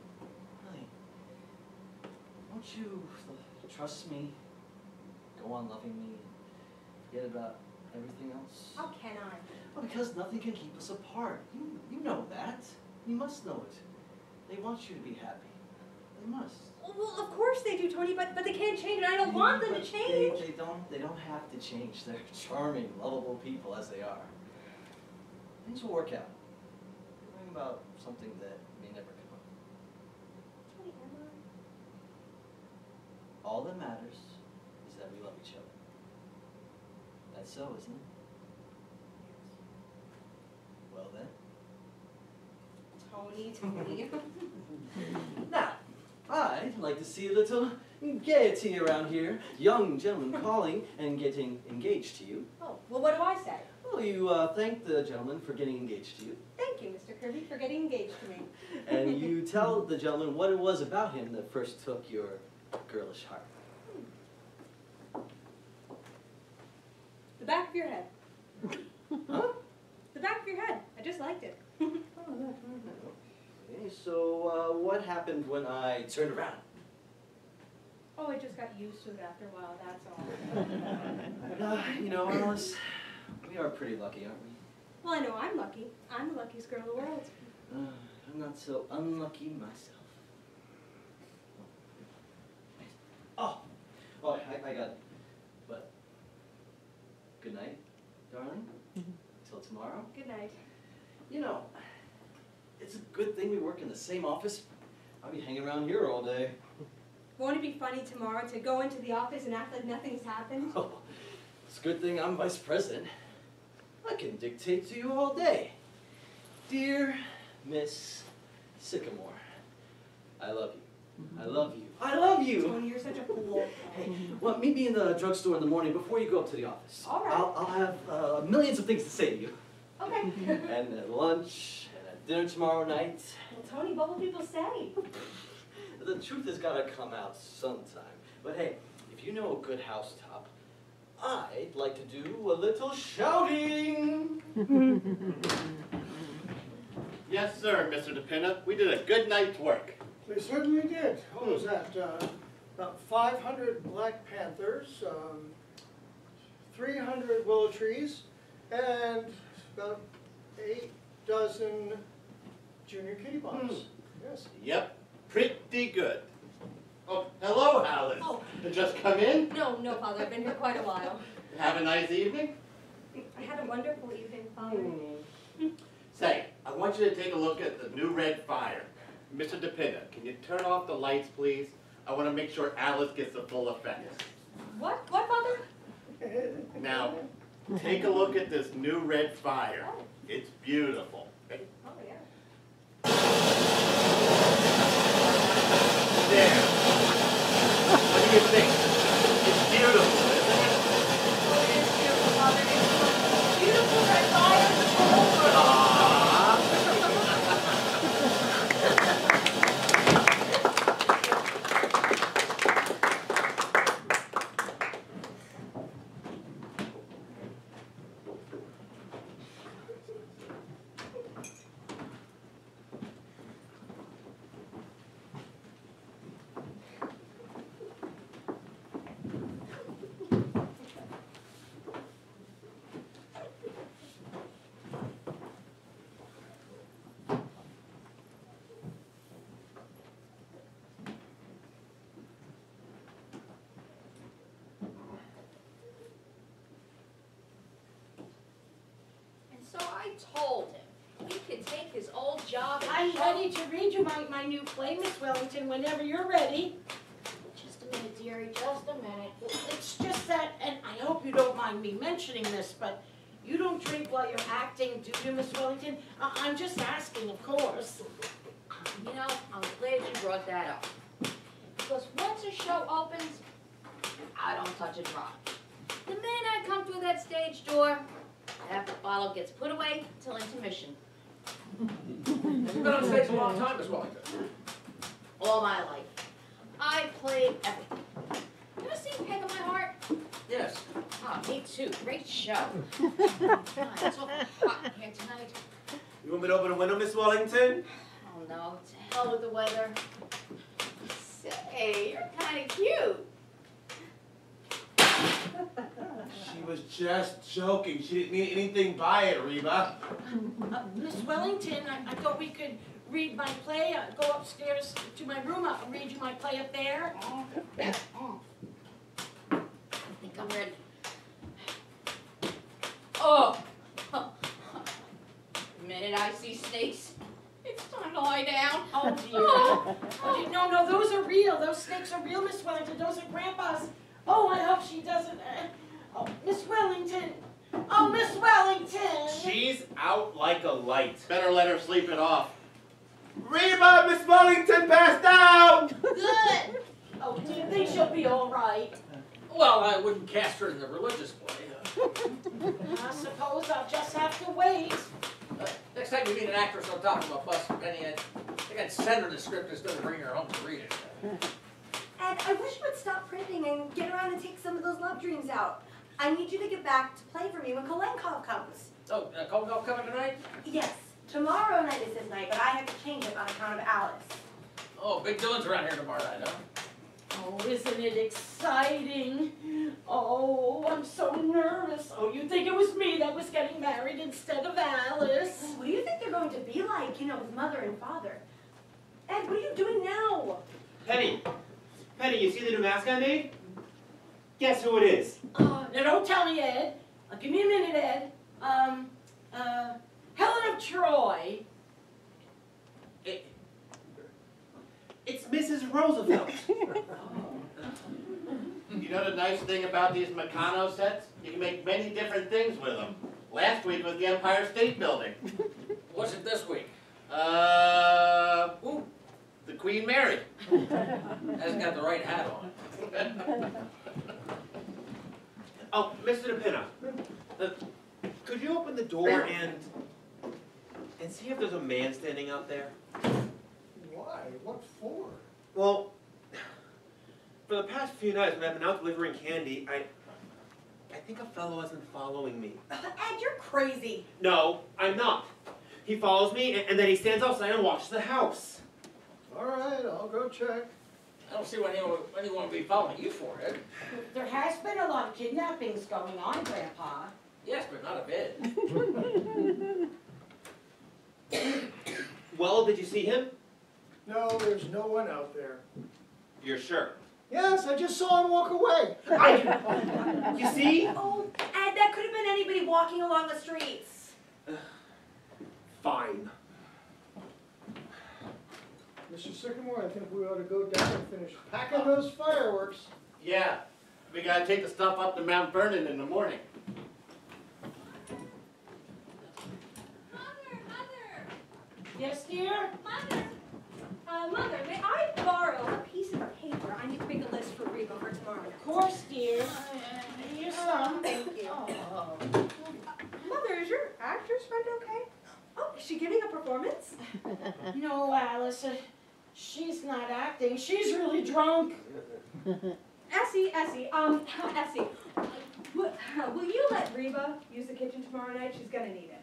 won't you trust me, go on loving me, and forget about everything else? How can I? Well, because nothing can keep us apart. You know that. You must know it. They want you to be happy. They must. Well, of course they do, Tony, but they can't change it. I don't want them to change. They don't have to change. They're charming, lovable people as they are. Things will work out. You're worrying about something that may never come up. Tony, am I? All that matters is that we love each other. That's so, isn't it? Well then. Tony. Now, I'd like to see a little gaiety around here. Young gentleman calling and getting engaged to you. Oh, well, what do I say? Well, you thank the gentleman for getting engaged to you. Thank you, Mr. Kirby, for getting engaged to me. And you tell the gentleman what it was about him that first took your girlish heart. The back of your head. Huh? The back of your head. I just liked it. Okay, so what happened when I turned around? Oh, I just got used to it after a while, that's all. You know, Alice, we are pretty lucky, aren't we? Well, I know I'm lucky. I'm the luckiest girl in the world. I'm not so unlucky myself. Oh, I got it. But, good night, darling. Till tomorrow. Good night. You know, it's a good thing we work in the same office. I'll be hanging around here all day. Won't it be funny tomorrow to go into the office and act like nothing's happened? Oh, it's a good thing I'm vice president. I can dictate to you all day. Dear Miss Sycamore, I love you. I love you. I love you! Tony, you're such a fool. Hey, well, meet me in the drugstore in the morning before you go up to the office. All right. I'll have millions of things to say to you. Okay. And at lunch, and at dinner tomorrow night. Well, Tony, what will people say? The truth has got to come out sometime. But hey, if you know a good housetop, I'd like to do a little shouting. Yes, sir, Mr. DePinna. We did a good night's work. We certainly did. What was that? About 500 Black Panthers, 300 willow trees, and about 8 dozen junior kitty bombs. Yes. Yep, pretty good. Oh, hello, Alice. Oh. Just come in. No, Father, I've been here quite a while. Have a nice evening. I had a wonderful evening, Father. Say, I want you to take a look at the new red fire. Mr. DePinna, can you turn off the lights, please? I want to make sure Alice gets the full effect. What, Father? Now, take a look at this new red fire. It's beautiful. Oh, yeah. There. What do you think? It's beautiful, isn't it? Oh, it is beautiful, Father. It's beautiful red fire. So I told him he could take his old job and I'm ready to read you my new play, Miss Wellington, whenever you're ready. Just a minute, dearie, just a minute. It's just that, and I hope you don't mind me mentioning this, but you don't drink while you're acting, do you, Miss Wellington? I'm just asking, of course. You know, I'm glad you brought that up. Because once a show opens, I don't touch a drop. The minute I come through that stage door, that bottle gets put away till intermission. You've been on stage a long time, Miss Wellington. All my life. I played everything. You ever seen Peg of My Heart? Yes. Oh, me too. Great show. God, it's so hot here tonight. You want me to open a window, Miss Wellington? Oh no, to hell with the weather. Say, you're kind of cute. She was just joking. She didn't mean anything by it, Reba. Miss Wellington, I thought we could read my play, go upstairs to my room, I'll read you my play up there. I think I'm ready. Oh! The minute I see snakes, it's time to lie down. Oh dear. Oh, dear. No, those are real. Those snakes are real, Miss Wellington. Those are Grandpa's. Oh, I hope she doesn't. Oh, Miss Wellington. Oh, Miss Wellington. She's out like a light. Better let her sleep it off. Reba, Miss Wellington passed out! Good. Oh, do you think she'll be all right? Well, I wouldn't cast her in the religious play. I suppose I'll just have to wait. Next time you meet an actress on top of a bus, Penny, I think I'd send her the script instead of bringing her home to read it. And I wish you would stop printing and get around and take some of those love dreams out. I need you to get back to play for me when Kolenkov comes. Oh, Kolenkov coming tonight? Yes, tomorrow night is his night, but I have to change it on account of Alice. Oh, big doings around here tomorrow night, huh? Oh, isn't it exciting? Oh, I'm so nervous. Oh, you think it was me that was getting married instead of Alice? What do you think they're going to be like, you know, with mother and father? Ed, what are you doing now? Penny, you see the new mask I made? Guess who it is? Now don't tell me, Ed. Give me a minute, Ed. Helen of Troy. It's Mrs. Roosevelt. You know the nice thing about these Meccano sets? You can make many different things with them. Last week was the Empire State Building. What's it this week? Ooh, the Queen Mary. Hasn't got the right hat on. Oh, Mr. DePina, could you open the door and see if there's a man standing out there? Why? What for? Well, for the past few nights when I've been out delivering candy, I think a fellow has been following me. Ed, you're crazy. No, I'm not. He follows me and then he stands outside and watches the house. All right, I'll go check. I don't see what anyone would be following you for, Ed. There has been a lot of kidnappings going on, Grandpa. Yes, but not a bit. Well, did you see him? No, there's no one out there. You're sure? Yes, I just saw him walk away. You see? Oh, Ed, that could have been anybody walking along the streets. Fine. Mr. Sycamore, I think we ought to go down and finish packing those fireworks. Yeah, we gotta take the stuff up to Mount Vernon in the morning. Mother! Yes, dear? Mother, may I borrow a piece of paper? I need to make a list for Reba for tomorrow night. Of course, dear. Here's some. Thank you. Oh. Mother, is your actress friend okay? Oh, is she giving a performance? No, Alice. She's not acting. She's really drunk. Essie, Essie, will you let Reba use the kitchen tomorrow night? She's gonna need it.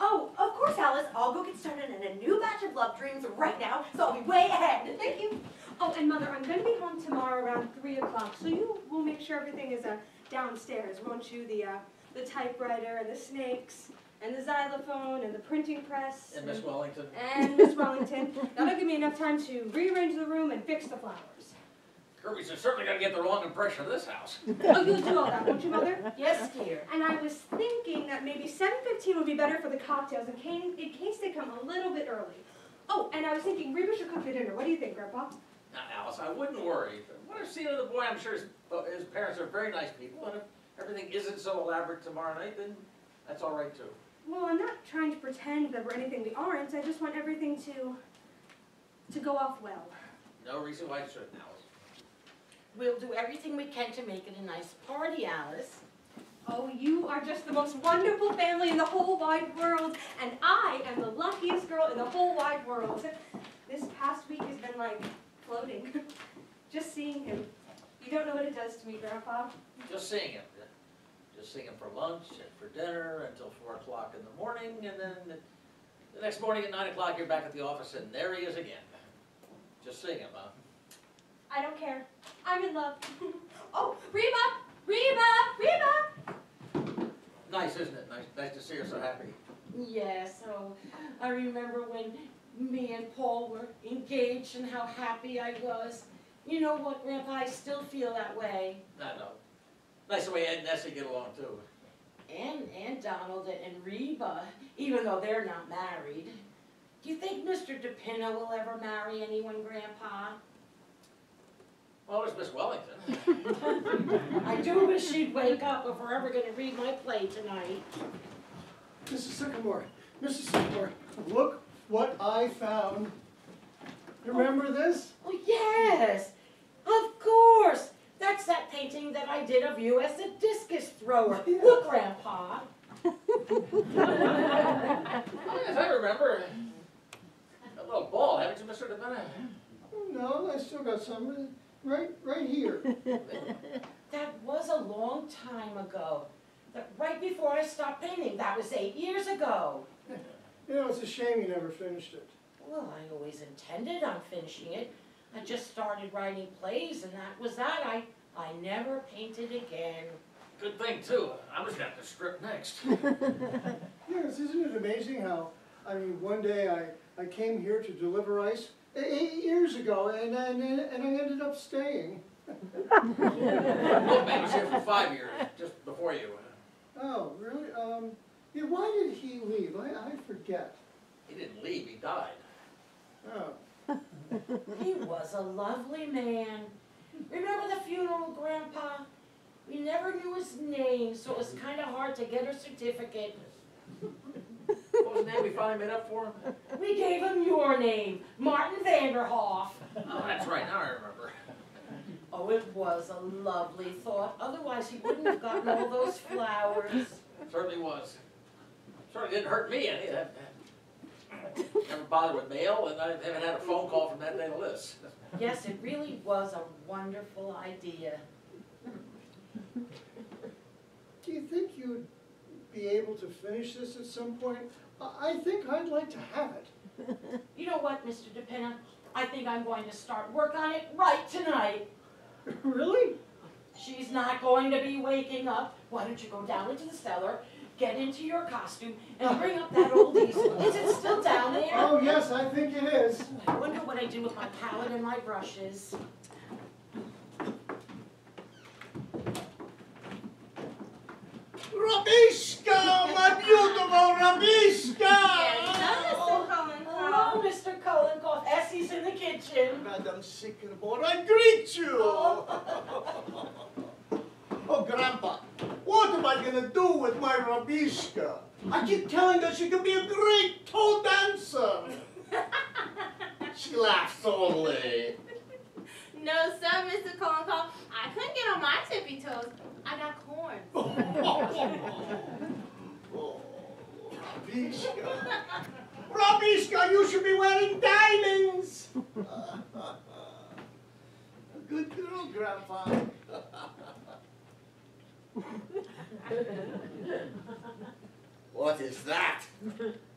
Oh, of course, Alice. I'll go get started on a new batch of love dreams right now, so I'll be way ahead. Thank you. Oh, and Mother, I'm gonna be home tomorrow around 3 o'clock, so you will make sure everything is downstairs, won't you? The typewriter and the snakes and the xylophone and the printing press. And Miss Wellington. And Miss Wellington. That'll give me enough time to rearrange the room and fix the flowers. Kirby's certainly going to get the wrong impression of this house. Oh, you'll do all that, won't you, Mother? Yes, dear. And I was thinking that maybe 7:15 would be better for the cocktails in case they come a little bit early. Oh, and I was thinking Reba should cook the dinner. What do you think, Grandpa? Now, Alice, I wouldn't worry. What I've seen of the boy, I'm sure his parents are very nice people, and if everything isn't so elaborate tomorrow night, then that's all right, too. Well, I'm not trying to pretend that we're anything we aren't. I just want everything to go off well. No reason why it shouldn't, Alice. We'll do everything we can to make it a nice party, Alice. Oh, you are just the most wonderful family in the whole wide world, and I am the luckiest girl in the whole wide world. This past week has been like floating. Just seeing him. You don't know what it does to me, Grandpa. Just seeing him. Just seeing him for lunch and for dinner until 4 o'clock in the morning, and then the next morning at 9 o'clock you're back at the office, and there he is again. Just seeing him, huh? I don't care. I'm in love. Oh, Reba! Reba! Reba! Nice, isn't it? Nice to see her so happy. Yes, I remember when me and Paul were engaged and how happy I was. You know what, Grandpa, I still feel that way. I know. Nice the way Ed and Nessie get along, too. And Donald and Reba, even though they're not married. Do you think Mr. DePina will ever marry anyone, Grandpa? Well, there's Miss Wellington. I do wish she'd wake up if we're ever gonna read my play tonight. Mrs. Sycamore, look what I found. You remember this? Oh, yes, of course. That's that painting that I did of you as a discus thrower. Yeah. Look, Grandpa. Yes, I remember. A little ball, haven't you, Mr. DePena? Oh, no, I still got some right here. That was a long time ago. Right before I stopped painting. That was 8 years ago. You know, it's a shame you never finished it. Well, I always intended on finishing it. I just started writing plays, and that was that. I never painted again. Good thing, too. I'm just gonna have to strip next. Yes, isn't it amazing how, I mean, one day I came here to deliver ice 8 years ago, and I ended up staying. Look, man was here for 5 years, just before you. Oh, really? Yeah, why did he leave? I forget. He didn't leave, he died. Oh. He was a lovely man. Remember the funeral, Grandpa? We never knew his name, so it was kind of hard to get a certificate. What was the name we finally made up for him? We gave him your name, Martin Vanderhoff. Oh, that's right, now I remember. Oh, it was a lovely thought. Otherwise, he wouldn't have gotten all those flowers. Certainly was. Certainly didn't hurt me any. Never bothered with mail, and I haven't had a phone call from that day to this. Yes, it really was a wonderful idea. Do you think you'd be able to finish this at some point? I think I'd like to have it. You know what, Mr. DePina? I think I'm going to start work on it right tonight. Really? She's not going to be waking up. Why don't you go down into the cellar, get into your costume, and bring up that old easel? Is it still down there? Oh, yes, I think it is. I wonder what I do with my palette and my brushes. Rabishka, my beautiful Rabishka! Hello, Mr. Kolenkoff. Essie's in the kitchen. Madam Sycamore, I greet you! Oh, Grandpa, what am I gonna do with my Rabishka? I keep telling her she can be a great toe dancer. She laughs only. No, sir, Mr. Kolenkoff. I couldn't get on my tippy toes. I got corn. Oh, Rabishka. Rabishka, you should be wearing diamonds. A good girl, Grandpa. What is that?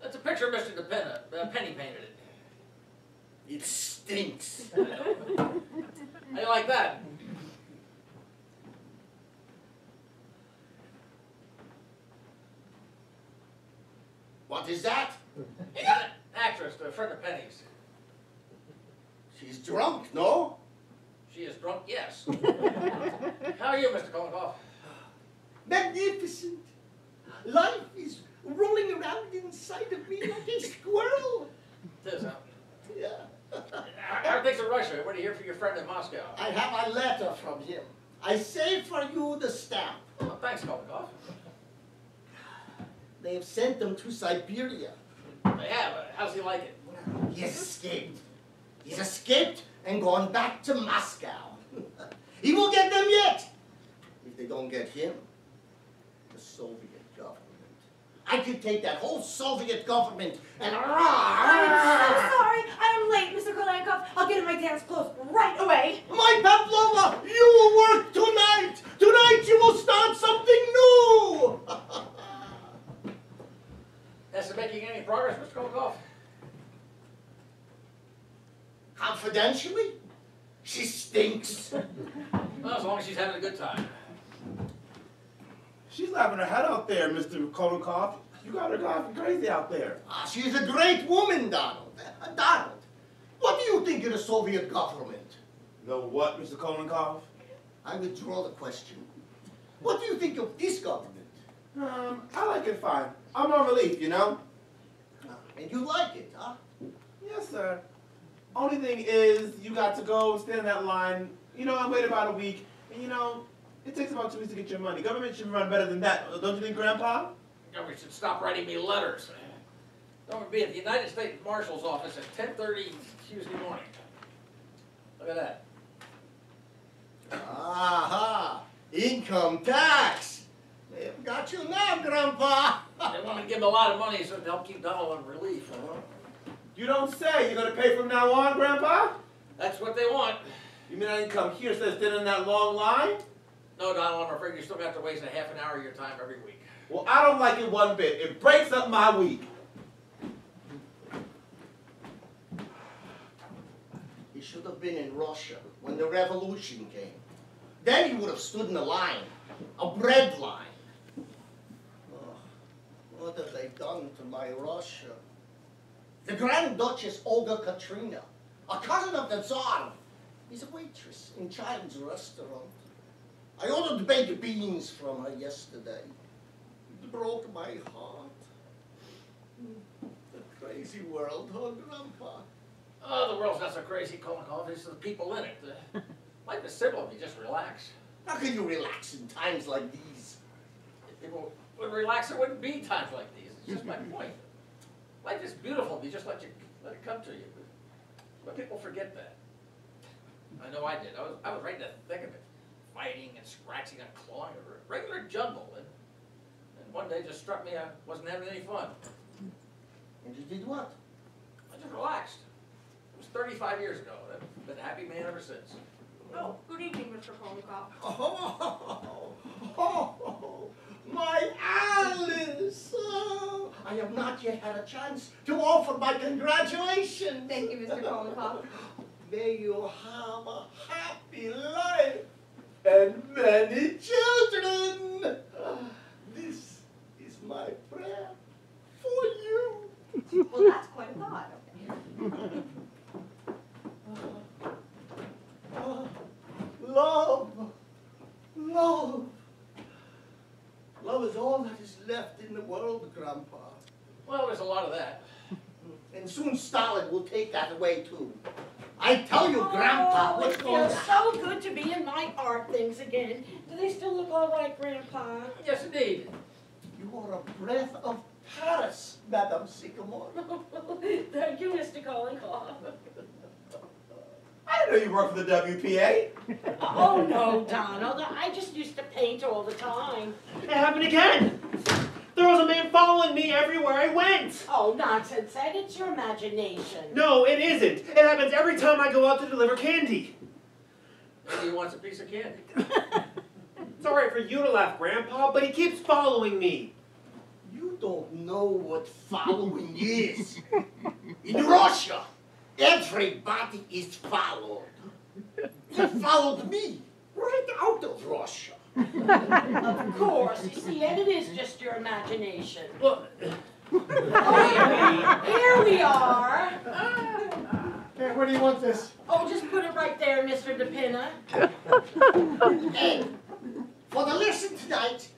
That's a picture of Mr. DePena. Penny painted it. It stinks. I know. How you like that? What is that? He's an actress, a friend of Penny's. She's drunk, no? She is drunk, yes. How are you, Mr. Kolenkoff? Magnificent. Life is rolling around inside of me like a squirrel. It is, huh? Yeah. How are things in Russia? What do you hear from your friend in Moscow? I have a letter from him. I saved for you the stamp. Oh, thanks, Kolenkoff. They have sent them to Siberia. They have. How does he like it? He has escaped. He's escaped and gone back to Moscow. He will get them yet. If they don't get him, the Soviet government. I could take that whole Soviet government and I'm so sorry. I am late, Mr. Kolenkoff. I'll get in my dance clothes right away. My Pavlova, you will work tonight. Tonight you will start something new. Has it making any progress, Mr. Kolenkoff? Confidentially, she stinks. Well, as long as she's having a good time. She's laughing her head out there, Mr. Kolenkoff. You got her laughing crazy out there. She's a great woman, Donald. think of the Soviet government? The what, Mr. Kolenkov? I withdraw the question. What do you think of this government? I like it fine. I'm on relief, you know? And you like it, huh? Yes, sir. Only thing is, you got to go stand in that line. You know, I wait about a week. And you know, it takes about 2 weeks to get your money. Government should run better than that. Don't you think, Grandpa? Government should stop writing me letters. I'm going to be at the United States Marshal's office at 10:30 Tuesday morning. Look at that. Aha! Income tax! They've got you now, Grandpa! They want me to give them a lot of money so they'll keep Donald on relief. You don't say. You're going to pay from now on, Grandpa? That's what they want. You mean I didn't come here instead of standing in that long line? No, Donald, I'm afraid you still have to waste a half an hour of your time every week. Well, I don't like it one bit. It breaks up my week. He should have been in Russia when the revolution came. Then he would have stood in a line, a bread line. Oh, what have they done to my Russia? The Grand Duchess Olga Katrina, a cousin of the Tsar, is a waitress in Child's restaurant. I ordered baked beans from her yesterday. It broke my heart. The crazy world, huh, Grandpa? Oh, the world's not so crazy, Kolenkov. It's the people in it. Life is simple if you just relax. How can you relax in times like these? If people would relax, there wouldn't be times like these. It's just my point. Life is beautiful if you just let it come to you. But people forget that. I know I did. I was right in the thick of it. Fighting and scratching and clawing, a regular jungle. And one day just struck me I wasn't having any fun. And you did what? I just relaxed. It was 35 years ago. I've been a happy man ever since. Oh, good evening, Mr. Kolenkov. Oh, my Alice! Oh, I have not yet had a chance to offer my congratulations. Thank you, Mr. Kolenkov. May you have a happy life and many children. This is my prayer for you. Well, that's quite a thought. Love, love. Love is all that is left in the world, Grandpa. Well, there's a lot of that. And soon Stalin will take that away too. I tell you, Grandpa, what's it going feels on? so good to be in my art things again. Do they still look all right, Grandpa? Yes, indeed. You are a breath of Paris, Madame Sycamore. Thank you, Mr. Kolenkov. I didn't know you worked for the WPA. Oh, no, Donald. I just used to paint all the time. It happened again. There was a man following me everywhere I went. Oh, nonsense, Ed. It's your imagination. No, it isn't. It happens every time I go out to deliver candy. Maybe he wants a piece of candy. It's all right for you to laugh, Grandpa, but he keeps following me. You don't know what following is. In Russia, everybody is followed. They followed me right out of Russia. Of course. You see, Ed, it is just your imagination. Well, Here we are. Hey, where do you want this? Oh, just put it right there, Mr. DePinna. And for the lesson tonight,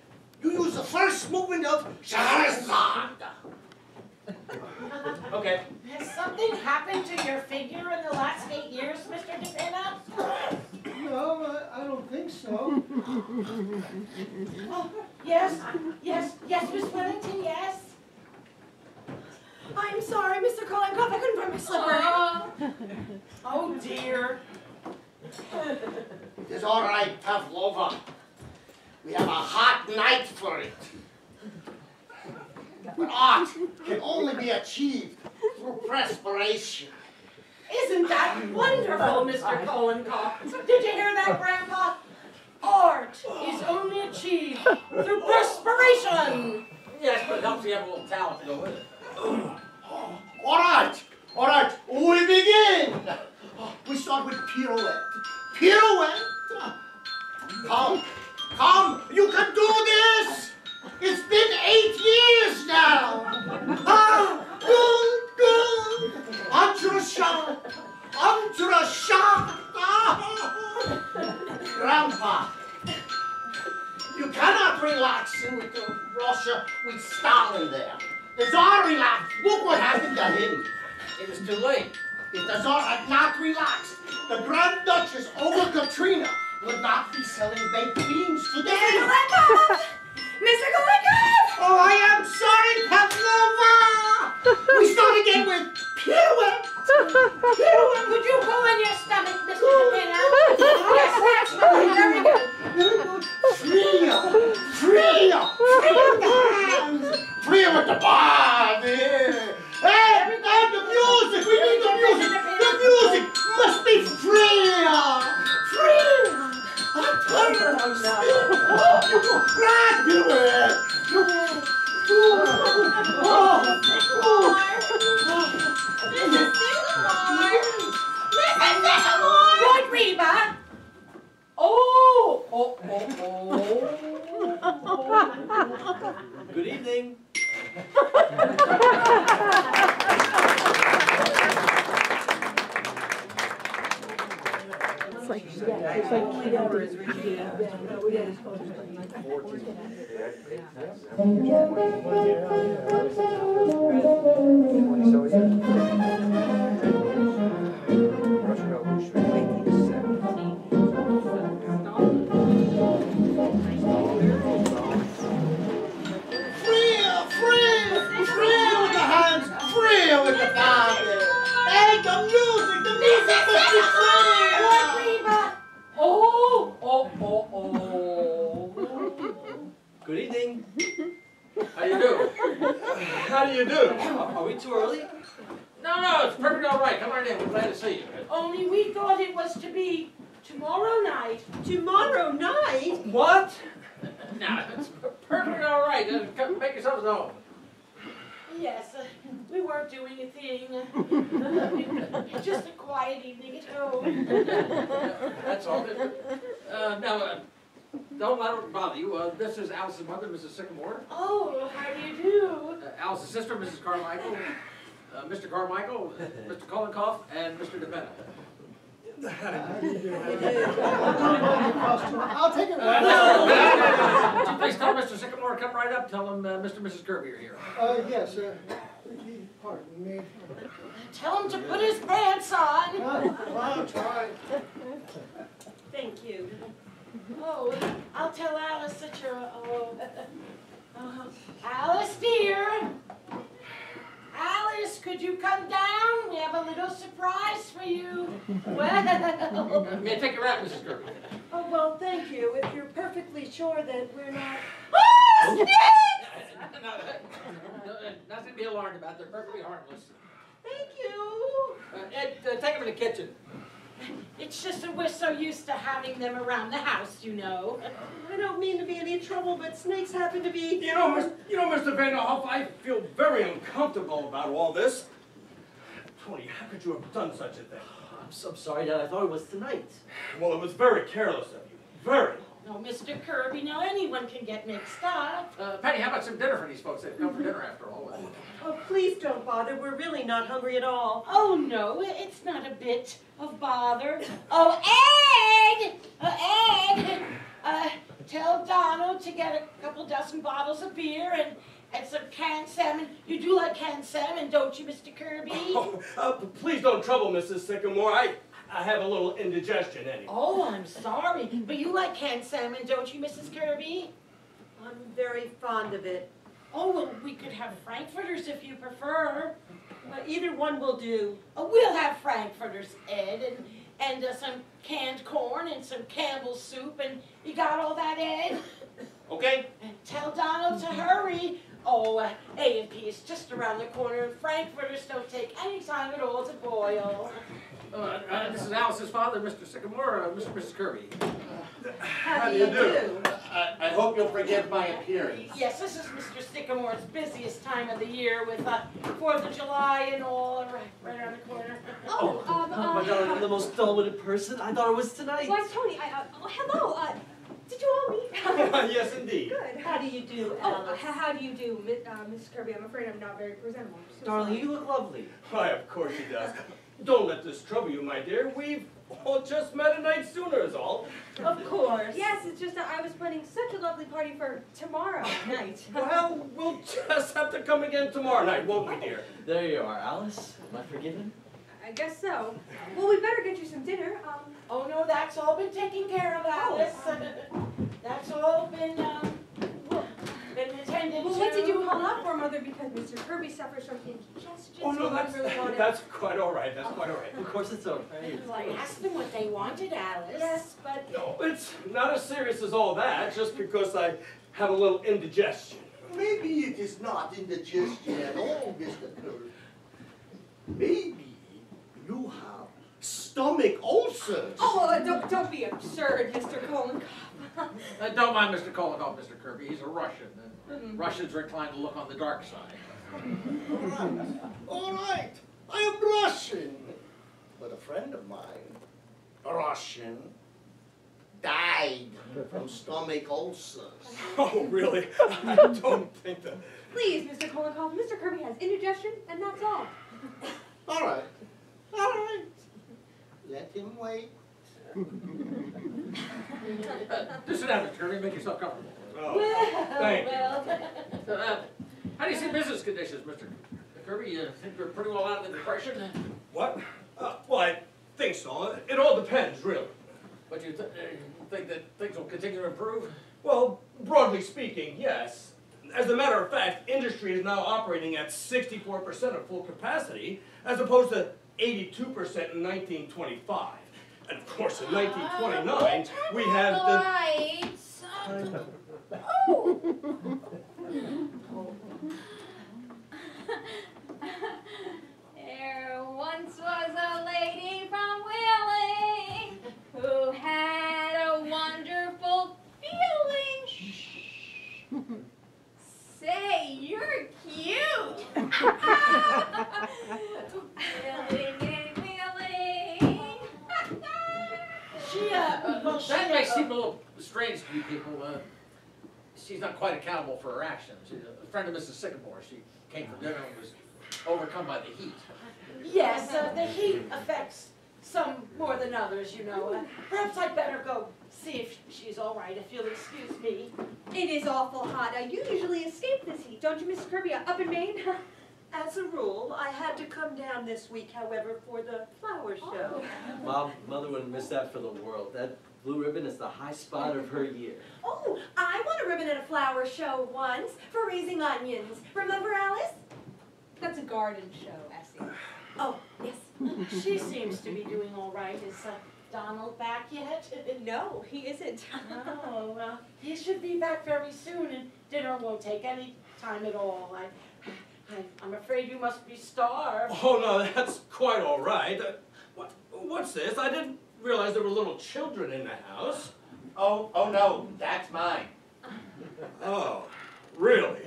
you use the first movement of Shahrazad. Okay. Has something happened to your figure in the last 8 years, Mr. DePinna? No, I don't think so. Oh, yes, Miss Wellington, yes. I'm sorry, Mr. Kolenkov. I couldn't find my slipper. Oh, dear. It is all right, Pavlova. We have a hot night for it. But art can only be achieved through perspiration. Isn't that wonderful, Mr. Kolenkov? Did you hear that, Grandpa? Art is only achieved through perspiration. Yes, but it helps you have a little talent to go with it. All right, we begin. We start with pirouette. Pirouette. Come, you can do this. It's been 8 years now. Ah, good. Entre shot. onto the shaft. Grandpa, you cannot relax with Russia with Stalin there. The Tsar relaxed. Look what happened to him. It was too late. If the Tsar had not relaxed, the Grand Duchess over Katrina would not be selling baked beans today. Mr. Golikov! Oh, I am sorry, Pavlova! We start again with pirouette. Pirouette. Could you pull in your stomach, Mr. DePina? Yes, that's right. Very good. Very good. Freya! Freya! Freya with the hands! Freya with the body! And the music! We need the music! The music must be Freya! Freya! I'm tired. Oh, you go right, pirouette! Pirouette! Lord Reba! Good evening. Freya with the hands! Freya with the body! And the music must be Freya! Lord Reba! Good evening. How you do? How do you do? Are we too early? No, it's perfectly all right. Come right in. We're glad to see you. Only we thought it was to be tomorrow night. Tomorrow night? What? No, it's perfectly all right. Come, make yourselves at home. Yes, we weren't doing a thing. Just a quiet evening at home. That's all. Now, don't let it bother you. This is Alice's mother, Mrs. Sycamore. Oh, how do you do? Alice's sister, Mrs. Carmichael. Mr. Carmichael, Mr. Kolenkoff, and Mr. DePena. I'll take it. Would you please tell Mr. Sycamore to come right up? Tell him Mr. and Mrs. Kirby are here. Yes, pardon me. Tell him to put his pants on. I'll try. Thank you. Oh, I'll tell Alice that you're, Alice dear. Alice, could you come down? We have a little surprise for you. Well. May I take your wrap, Mrs. Kirby? Oh, well, thank you. If you're perfectly sure that we're not... Oh, snakes! Nothing to be alarmed about. They're perfectly harmless. Thank you. Ed, take them to the kitchen. It's just that we're so used to having them around the house, you know. I don't mean to be any trouble, but snakes happen to be... You know, Mr. Vanderhoff, I feel very uncomfortable about all this. Tony, how could you have done such a thing? I'm so sorry, Dad. I thought it was tonight. Well, it was very careless of you. Very. No, Mr. Kirby, now anyone can get mixed up. Penny, how about some dinner for these folks? They've come for dinner after all. Oh, please don't bother. We're really not hungry at all. Oh, no, it's not a bit of bother. Oh, Ed! Ed! Tell Donald to get a couple dozen bottles of beer and some canned salmon. You do like canned salmon, don't you, Mr. Kirby? Please don't trouble Mrs. Sycamore. I have a little indigestion anyway. Oh, I'm sorry, but you like canned salmon, don't you, Mrs. Kirby? I'm very fond of it. Oh, well, we could have frankfurters if you prefer. Either one will do. Oh, we'll have frankfurters, Ed, and some canned corn and some Campbell's soup, and you got all that, Ed? Okay. And tell Donald to hurry. Oh, A&P is just around the corner, and frankfurters don't take any time at all to boil. This is Alice's father, Mr. Sycamore, Mr. and Mrs. Kirby. How do you do? I hope you'll forgive my appearance. Yes, this is Mr. Sycamore's busiest time of the year with 4th of July and all right around the corner. Oh, my God, I'm the most dull-witted person. I thought it was tonight. Why, Tony, hello, did you all meet? Yes, indeed. Good. How do you do, Oh, Alice? how do you do, Mrs. Kirby? I'm afraid I'm not very presentable. I'm so Darling, sorry. you look lovely. Why, of course she does. Don't let this trouble you, my dear. We've all just met a night sooner is all. Of course. Yes, it's just that I was planning such a lovely party for tomorrow night. Well, we'll just have to come again tomorrow night, won't we, dear? There you are, Alice. Am I forgiven? I guess so. Well, we better get you some dinner. Oh, no, that's all been taken care of, Alice. That's all been attended Well, to. what did you call up for, Mother? Because Mr. Kirby suffers from indigestion. Oh, no, so I really wanted- that's quite all right. That's quite all right. Of course it's all right. Well, I asked them what they wanted, Alice. Yes, but... No, it's not as serious as all that, just because I have a little indigestion. Maybe it is not indigestion at all, Mr. Kirby. Maybe you have stomach ulcers. Oh, don't be absurd, Mr. Kolnikov. Don't mind Mr. Kolnikov, Mr. Kirby. He's a Russian, and Russians are inclined to look on the dark side. All right, I am Russian. But a friend of mine, Russian, died from stomach ulcers. Oh, really? I don't think that. Please, Mr. Kolnikov, Mr. Kirby has indigestion, and that's all. All right, all right. Let him wait. Do sit down, Mr. Kirby. Make yourself comfortable. Oh, thank you. How do you see business conditions, Mr. Kirby? You think we're pretty well out of the depression? What? Well, I think so. It all depends, really. But you think that things will continue to improve? Well, broadly speaking, yes. As a matter of fact, industry is now operating at 64% of full capacity, as opposed to 82% in 1925. And of course, in 1929, we had the... Lights. Oh. There once was a lady from Wheeling who had a wonderful feeling. Shh. Say, you're cute. Wheeling and wheeling. She, well, That may seem a little strange to you people. She's not quite accountable for her actions. She's a friend of Mrs. Sycamore. She came for dinner and was overcome by the heat. Yes, the heat affects some more than others, you know. Perhaps I'd better go see if she's all right, if you'll excuse me. It is awful hot. You usually escape this heat, don't you, Mrs. Kirby, up in Maine? As a rule, I had to come down this week, however, for the flower show. Mom, Mother wouldn't miss that for the world. That blue ribbon is the high spot of her year. Oh, I won a ribbon at a flower show once for raising onions. Remember, Alice? That's a garden show, Essie. Oh, yes. She seems to be doing all right. Is Donald back yet? No, he isn't. Oh, well, he should be back very soon, and dinner won't take any time at all. I'm afraid you must be starved. Oh, no, that's quite all right. What's this? I didn't realize there were little children in the house. Oh no, that's mine. Oh, really?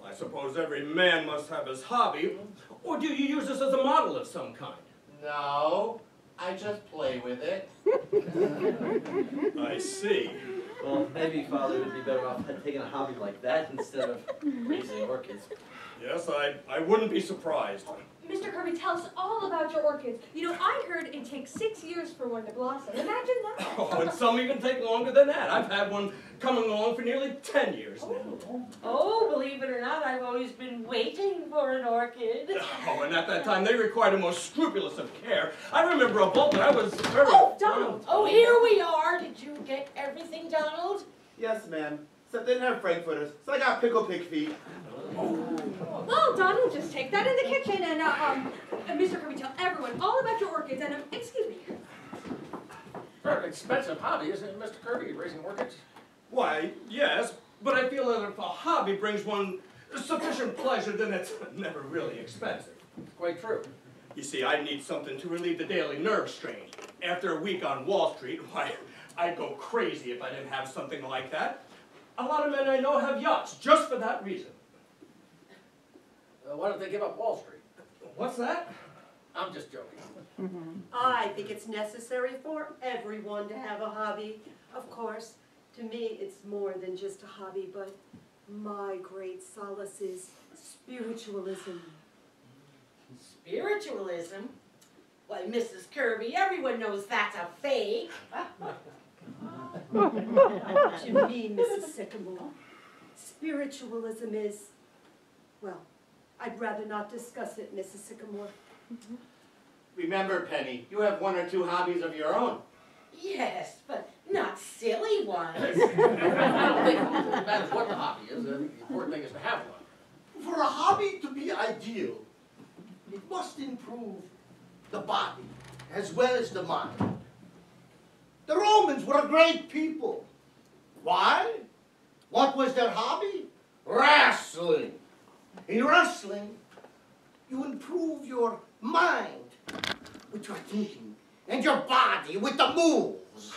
Well, I suppose every man must have his hobby. Or do you use this as a model of some kind? No, I just play with it. I see. Well, maybe Father would be better off taking a hobby like that instead of raising orchids. Yes, I wouldn't be surprised. Mr. Kirby, tell us all about your orchids. You know, I heard it takes 6 years for one to blossom. Imagine that. Oh, and some even take longer than that. I've had one coming along for nearly 10 years now. Oh, believe it or not, I've always been waiting for an orchid. Oh, and at that time, they required the most scrupulous of care. I remember a bulb that I was very... Oh, Donald! Oh, here we are. Did you get everything, Donald? Yes, ma'am. Except they didn't have frankfurters, so I got pickle pig feet. Well, Donald, just take that in the kitchen and, Mr. Kirby, tell everyone all about your orchids and, excuse me. Very expensive hobby, isn't it, Mr. Kirby, raising orchids? Why, yes, but I feel that if a hobby brings one sufficient pleasure, then it's never really expensive. Quite true. You see, I need something to relieve the daily nerve strain. After a week on Wall Street, why, I'd go crazy if I didn't have something like that. A lot of men I know have yachts just for that reason. Why don't they give up Wall Street? What's that? I'm just joking. I think it's necessary for everyone to have a hobby. Of course, to me, it's more than just a hobby, but my great solace is spiritualism. Spiritualism? Why, Mrs. Kirby, everyone knows that's a fake. What you mean, Mrs. Sycamore? Spiritualism is, well, I'd rather not discuss it, Mrs. Sycamore. Remember, Penny, you have one or two hobbies of your own. Yes, but not silly ones. I don't think it matters what the hobby is. The important thing is to have one. For a hobby to be ideal, it must improve the body as well as the mind. The Romans were a great people. Why? What was their hobby? Wrestling. In wrestling, you improve your mind with your thinking and your body with the moves.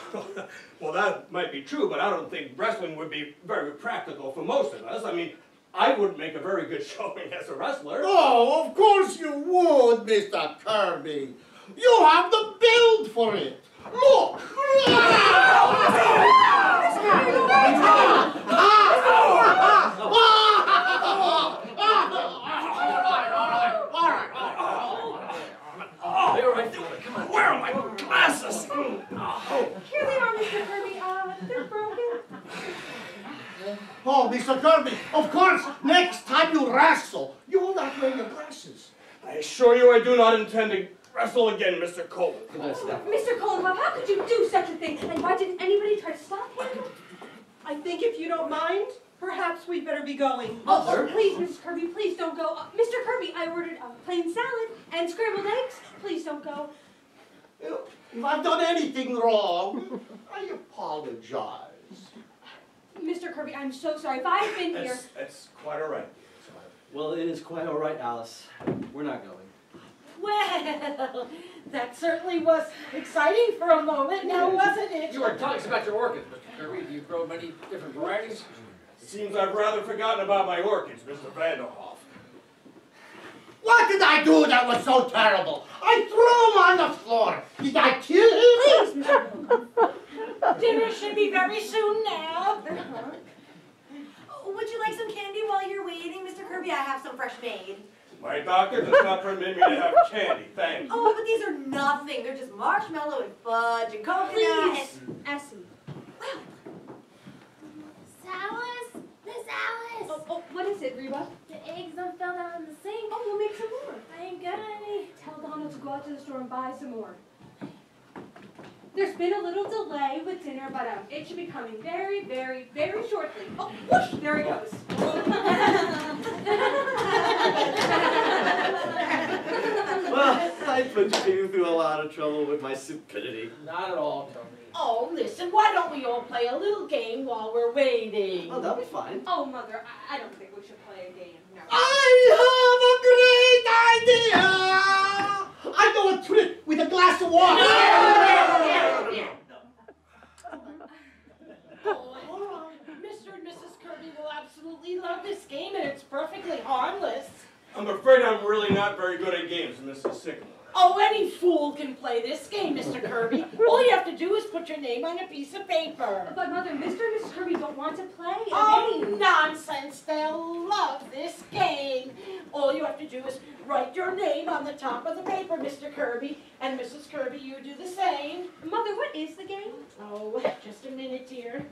Well, that might be true, but I don't think wrestling would be very practical for most of us. I mean, I wouldn't make a very good showing as a wrestler. Oh, of course you would, Mr. Kirby. You have the build for it. Look! Where are my glasses? Here they are, Mr. Kirby. They're broken. Oh, Mr. Kirby, of course, next time you wrestle, you will not wear your glasses. I assure you I do not intend to wrestle again, Mr. Cole. Mr. Kolokov, how could you do such a thing? And why didn't anybody try to stop him? I think if you don't mind, perhaps we'd better be going. Oh, please, Mrs. Kirby, please don't go. Mr. Kirby, I ordered a plain salad and scrambled eggs. Please don't go. If I've done anything wrong, I apologize. Mr. Kirby, I'm so sorry. If I've been here... That's quite all right. Well, it is quite all right, Alice. We're not going. Well, that certainly was exciting for a moment, now wasn't it? You were telling us about your orchids, Mr. Kirby. Do you grow many different varieties? Seems I've rather forgotten about my orchids, Mr. Vanderhoff. What did I do that was so terrible? I threw him on the floor. Did I kill him? Please, Mr. Dinner should be very soon now. Would you like some candy while you're waiting, Mr. Kirby? I have some fresh made. My doctor does not permit me to have candy, thanks. Oh, but these are nothing. They're just marshmallow and fudge and coconut. Please, Essie. Alice? Miss Alice! Oh, what is it, Reba? The eggs done fell down in the sink. Oh, we'll make some more. I ain't got any. Tell Donald to go out to the store and buy some more. There's been a little delay with dinner, but it should be coming very, very, very shortly. Oh, whoosh! There it goes. Well, I put you through a lot of trouble with my stupidity. Not at all, Tony. Oh, listen, why don't we all play a little game while we're waiting? Oh, that'll be fine. Oh, Mother, I don't think we should play a game. No. I have a great idea! I know a trick with a glass of water. Oh, Mr. and Mrs. Kirby will absolutely love this game, and it's perfectly harmless. I'm afraid I'm really not very good at games, Mrs. Sycamore. Oh, any fool can play this game, Mr. Kirby. All you have to do is put your name on a piece of paper. But Mother, Mr. and Mrs. Kirby don't want to play a Oh, game. nonsense. They'll love this game. All you have to do is write your name on the top of the paper, Mr. Kirby. And Mrs. Kirby, you do the same. Mother, what is the game? Oh, just a minute, dear.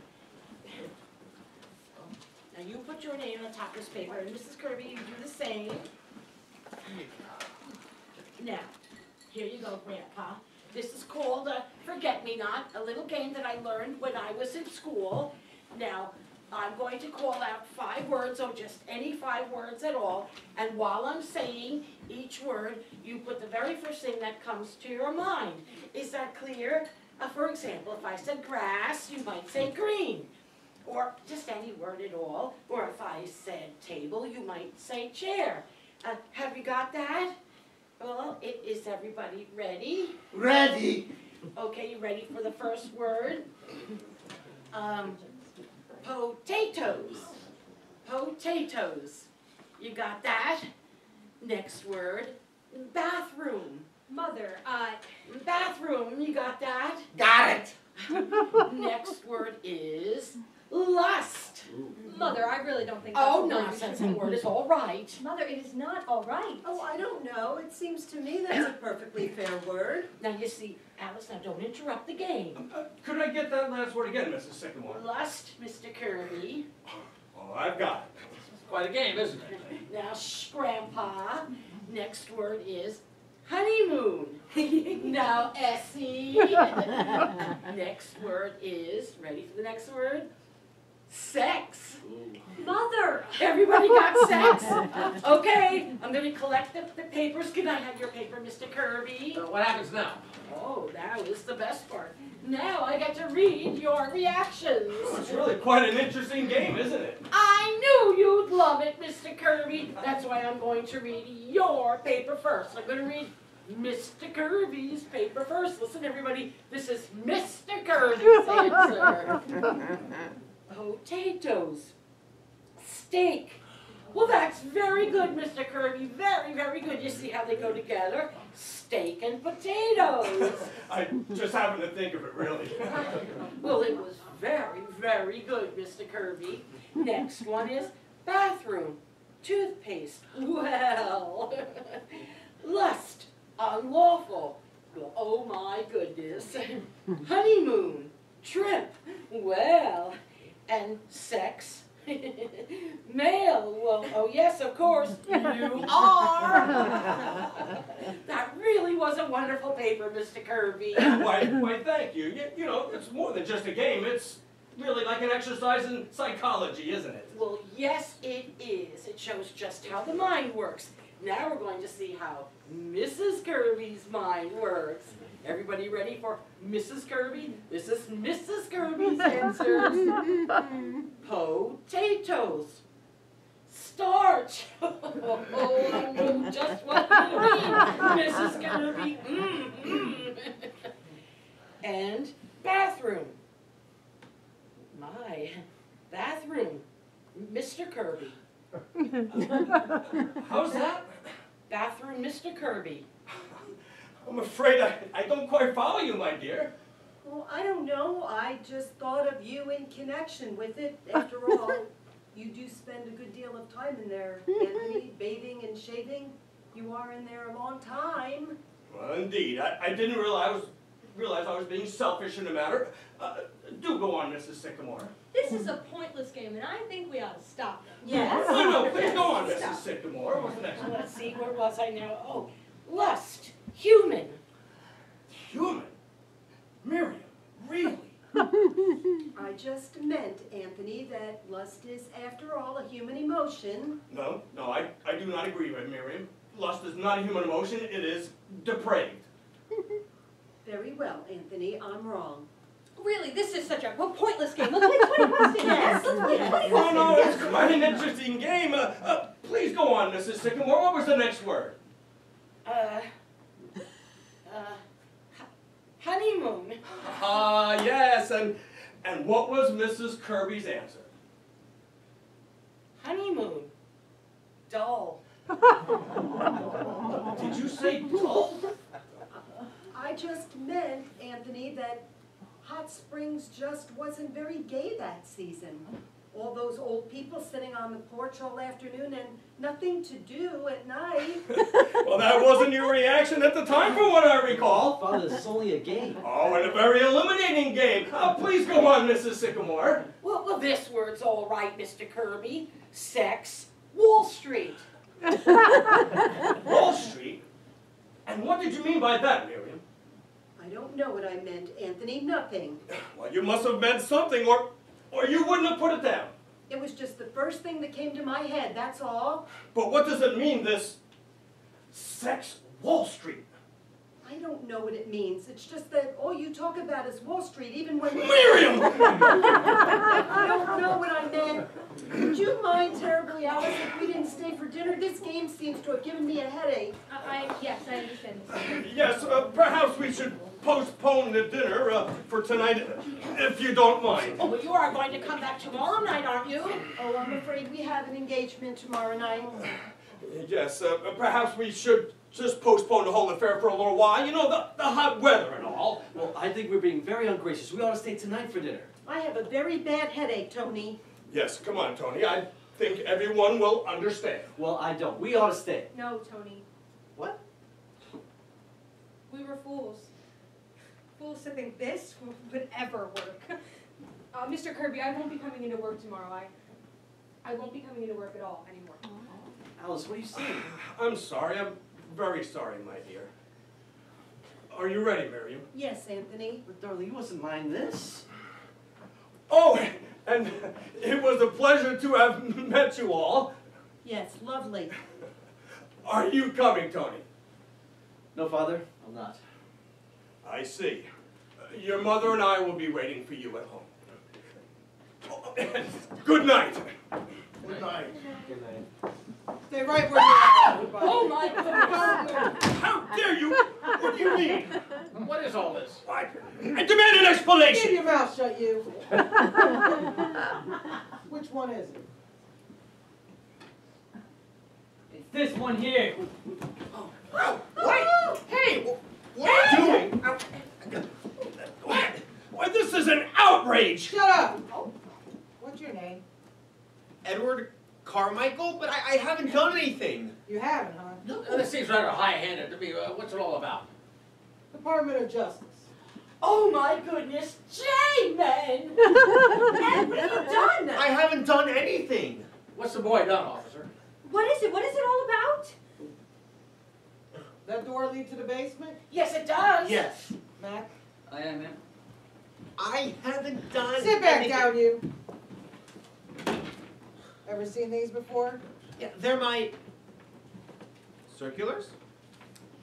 Now you put your name on the top of this paper, and Mrs. Kirby, you do the same. Now, here you go, Grandpa. This is called Forget-Me-Not, a little game that I learned when I was in school. Now, I'm going to call out 5 words, or just any 5 words at all, and while I'm saying each word, you put the very first thing that comes to your mind. Is that clear? For example, if I said grass, you might say green, or just any word at all. Or if I said table, you might say chair. Have you got that? Well, is everybody ready? Ready. Okay, you ready for the first word? Potatoes. Potatoes. You got that? Next word, bathroom. Mother, Bathroom, you got that? Got it. Next word is lust. Mother, I really don't think Oh, that's a word we nonsense, should- that word is all right. Mother, it is not all right. Oh, I don't know. It seems to me that's a perfectly fair word. Now, you see, Alice, now don't interrupt the game. Could I get that last word again, Mrs. Sycamore? Lust, Mr. Kirby. Oh, I've got it. It's quite a game, isn't it? Now, shh, Grandpa. Next word is honeymoon. Now, Essie. Next word is, ready for the next word? Sex. Mother! Everybody got sex? Okay, I'm gonna collect the papers. Can I have your paper, Mr. Kirby? What happens now? Oh, that was the best part. Now I get to read your reactions. Oh, it's really quite an interesting game, isn't it? I knew you'd love it, Mr. Kirby. That's why I'm going to read your paper first. I'm going to read Mr. Kirby's paper first. Listen, everybody, this is Mr. Kirby's answer. Potatoes. Steak. Well, that's very good, Mr. Kirby. Very, very good. You see how they go together? Steak and potatoes. I just happened to think of it, really. Well, it was very, very good, Mr. Kirby. Next one is bathroom. Toothpaste. Well. Lust. Unlawful. Well, oh my goodness. Honeymoon. Trip. Well. And sex. Male. Well, oh yes, of course. You are. That really was a wonderful paper, Mr. Kirby. Why, thank you. You know, it's more than just a game. It's really like an exercise in psychology, isn't it? Well, yes, it is. It shows just how the mind works. Now we're going to see how Mrs. Kirby's mind works. Everybody ready for Mrs. Kirby? This is Mrs. Kirby's answers. Potatoes. Starch. Oh, I know just what you mean, Mrs. Kirby. And bathroom. My bathroom. Mr. Kirby. How's that? Bathroom, Mr. Kirby. I'm afraid I don't quite follow you, my dear. Well, I don't know. I just thought of you in connection with it. After all, you do spend a good deal of time in there, Anthony, bathing and shaving. You are in there a long time. Well, indeed. I didn't realize I was being selfish in the matter. Do go on, Mrs. Sycamore. This is a pointless game, and I think we ought to stop them. Yes. No, please go on, Stop. Mrs. Sycamore. What's next? Let's see, where was I now? Oh, lust. Human. Human? Miriam, really? I just meant, Anthony, that lust is, after all, a human emotion. No, I do not agree with Miriam. Lust is not a human emotion. It is depraved. Very well, Anthony, I'm wrong. Really, this is such a pointless game. Let's play 20 questions. Yes. Let's play 20 Oh, questions. no, it's quite an interesting game. Please go on, Mrs. Sycamore. What was the next word? Honeymoon. Ah, yes, and what was Mrs. Kirby's answer? Honeymoon. Dull. Did you say dull? I just meant, Anthony, that Hot Springs just wasn't very gay that season. All those old people sitting on the porch all afternoon and nothing to do at night. Well, that wasn't your reaction at the time, from what I recall. Father, this is only a game. Oh, and a very illuminating game. Please go on, Mrs. Sycamore. Well, this word's all right, Mr. Kirby. Sex. Wall Street. Wall Street? And what did you mean by that, Miriam? I don't know what I meant, Anthony, nothing. Well, you must have meant something, or you wouldn't have put it down. It was just the first thing that came to my head, that's all. But what does it mean, this sex Wall Street? I don't know what it means. It's just that all you talk about is Wall Street, even when... Miriam! I don't know what I meant. Would you mind terribly, Alice, if we didn't stay for dinner? This game seems to have given me a headache. Yes, I understand this. Yes, perhaps we should postpone the dinner for tonight, if you don't mind. Oh, but you are going to come back tomorrow night, aren't you? Oh, I'm afraid we have an engagement tomorrow night. Yes, perhaps we should just postpone the whole affair for a little while. You know, the hot weather and all. Well, I think we're being very ungracious. We ought to stay tonight for dinner. I have a very bad headache, Tony. Yes, come on, Tony. I think everyone will understand. Well, I don't. We ought to stay. No, Tony. What? We were fools. Fools to think this would ever work. Mr. Kirby, I won't be coming into work tomorrow. I won't be coming into work at all anymore. Alice, what are you saying? I'm sorry. I'm very sorry, my dear. Are you ready, Miriam? Yes, Anthony. But darling, you mustn't mind this. Oh, and it was a pleasure to have met you all. Yes, lovely. Are you coming, Tony? No, Father, I'm not. I see. Your mother and I will be waiting for you at home. Good night. Good night. Good night. Stay right where you are, everybody. Oh my goodness. How dare you? What do you mean? What is all this? I demand an explanation! Keep your mouth shut, you. Which one is it? It's this one here. What? Hey, what are you doing? Why, this is an outrage! Shut up! What's your name? Edward Carmichael? But I haven't done anything. You haven't, huh? No, this seems rather high-handed to me. What's it all about? Department of Justice. Oh my goodness, J-Men! And what have you done? I haven't done anything. What's the boy done, officer? What is it? What is it all about? That door lead to the basement? Yes, it does. Yes. Mac? I am him. I haven't done Sit back anything. down, you. Ever seen these before? Yeah, they're my circulars?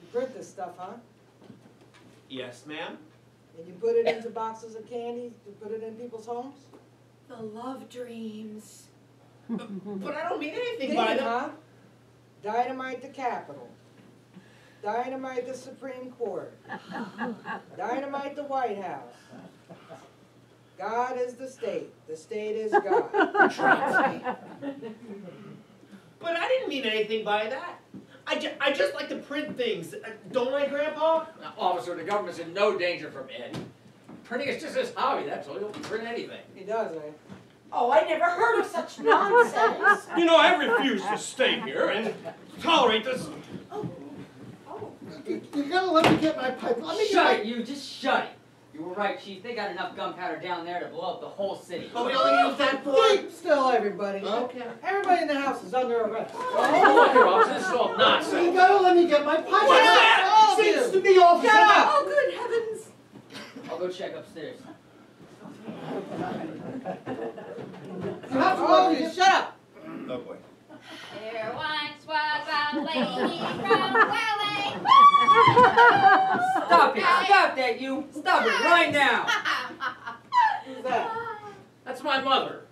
You print this stuff, huh? Yes, ma'am. And you put it into boxes of candy to put it in people's homes? The love dreams. But I don't mean anything Think by it, them. huh? Dynamite the Capitol. Dynamite the Supreme Court. Dynamite the White House. God is the state. The state is God. But I didn't mean anything by that. I just like to print things. Don't I, Grandpa? Now, officer, the government's in no danger from Ed. Printing is just his hobby, that's all. He'll print anything. He does, eh? Oh, I never heard of such nonsense. You know, I refuse to stay here and tolerate this. You gotta let me get my pipe. Let me Shut get it, you. Just shut it. You were right, Chief. They got enough gunpowder down there to blow up the whole city. But we only use that for... Keep still, everybody. Okay. Everybody in the house is under arrest. Oh, here, officer, this is all my... nonsense. You gotta let me get my pipe. Shut up, all of Seems you. to be officer. Shut up. Oh, good heavens! I'll go check upstairs. You have to All let of me you, get... shut up. Oh, boy. There once was a lady from Welling. Stop it! Stop that, you! Stop it right now! Who's that? That's my mother.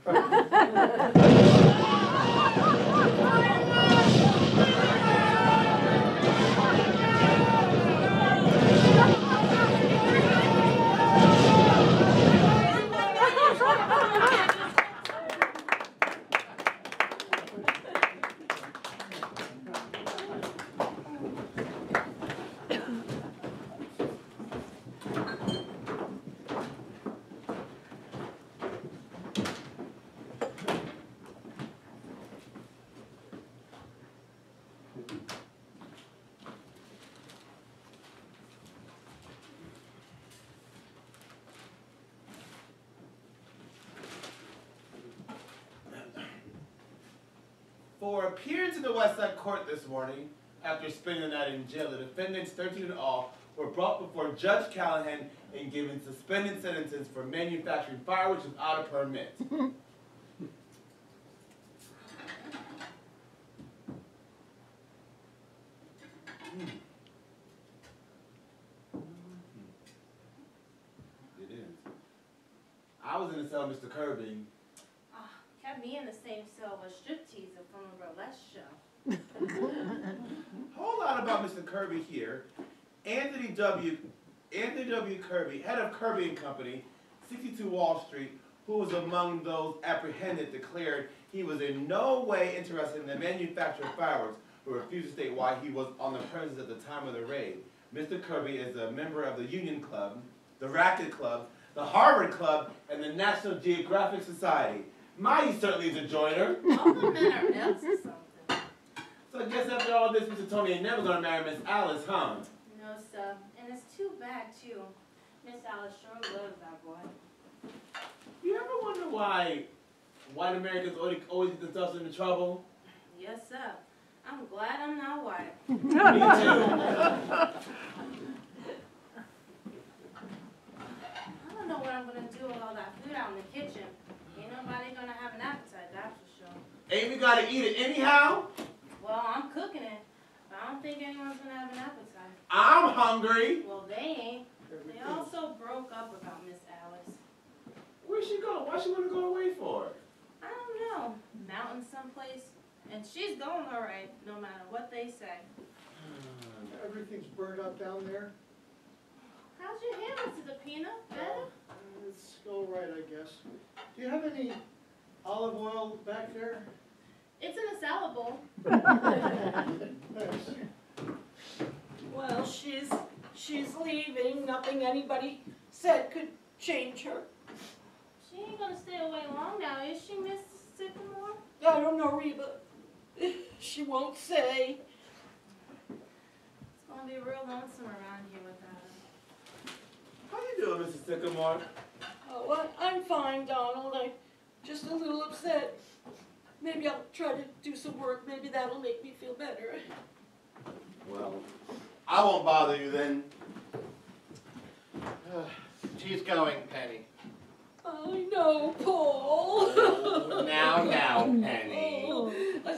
For appearance in the West Side Court this morning, after spending the night in jail, the defendants, 13 in all, were brought before Judge Callahan and given suspended sentences for manufacturing fireworks without a permit. It is. I was in the cell with Mr. Kirby. Kept me in the same cell with stripteaser from a burlesque show. Whole lot about Mr. Kirby here. Anthony W. Kirby, head of Kirby and Company, 62 Wall Street, who was among those apprehended, declared he was in no way interested in the manufacture of fireworks, but refused to state why he was on the premises at the time of the raid. Mr. Kirby is a member of the Union Club, the Racket Club, the Harvard Club, and the National Geographic Society. Maya certainly is a joiner. All the men are nuts or something. So I guess after all this, Mr. Tony ain't never gonna marry Miss Alice, huh? No, sir. And it's too bad, too. Miss Alice sure loves that boy. You ever wonder why white Americans always get themselves into trouble? Yes, sir. I'm glad I'm not white. Me too. I don't know what I'm gonna do with all that food out in the kitchen. Ain't nobody gonna have an appetite, that's for sure. Ain't we gotta eat it anyhow? Well, I'm cooking it, but I don't think anyone's gonna have an appetite. I'm hungry. Well, they ain't. They also broke up about Miss Alice. Where'd she go? Why she wanna go away for? I don't know. Mountain someplace. And she's going alright, no matter what they say. Everything's burned up down there. How's your hair, Mr. DePina? Better? It's all right, I guess. Do you have any olive oil back there? It's in a salad bowl. Thanks. Well, she's leaving. Nothing anybody said could change her. She ain't gonna stay away long now, is she, Miss Sycamore? I don't know, Reba. She won't say. It's gonna be real lonesome around here without her. How you doing, Mrs. Sycamore? Oh, I'm fine, Donald. I'm just a little upset. Maybe I'll try to do some work. Maybe that'll make me feel better. Well, I won't bother you then. She's going, Penny. I know, Paul. Oh, now, Penny. Oh,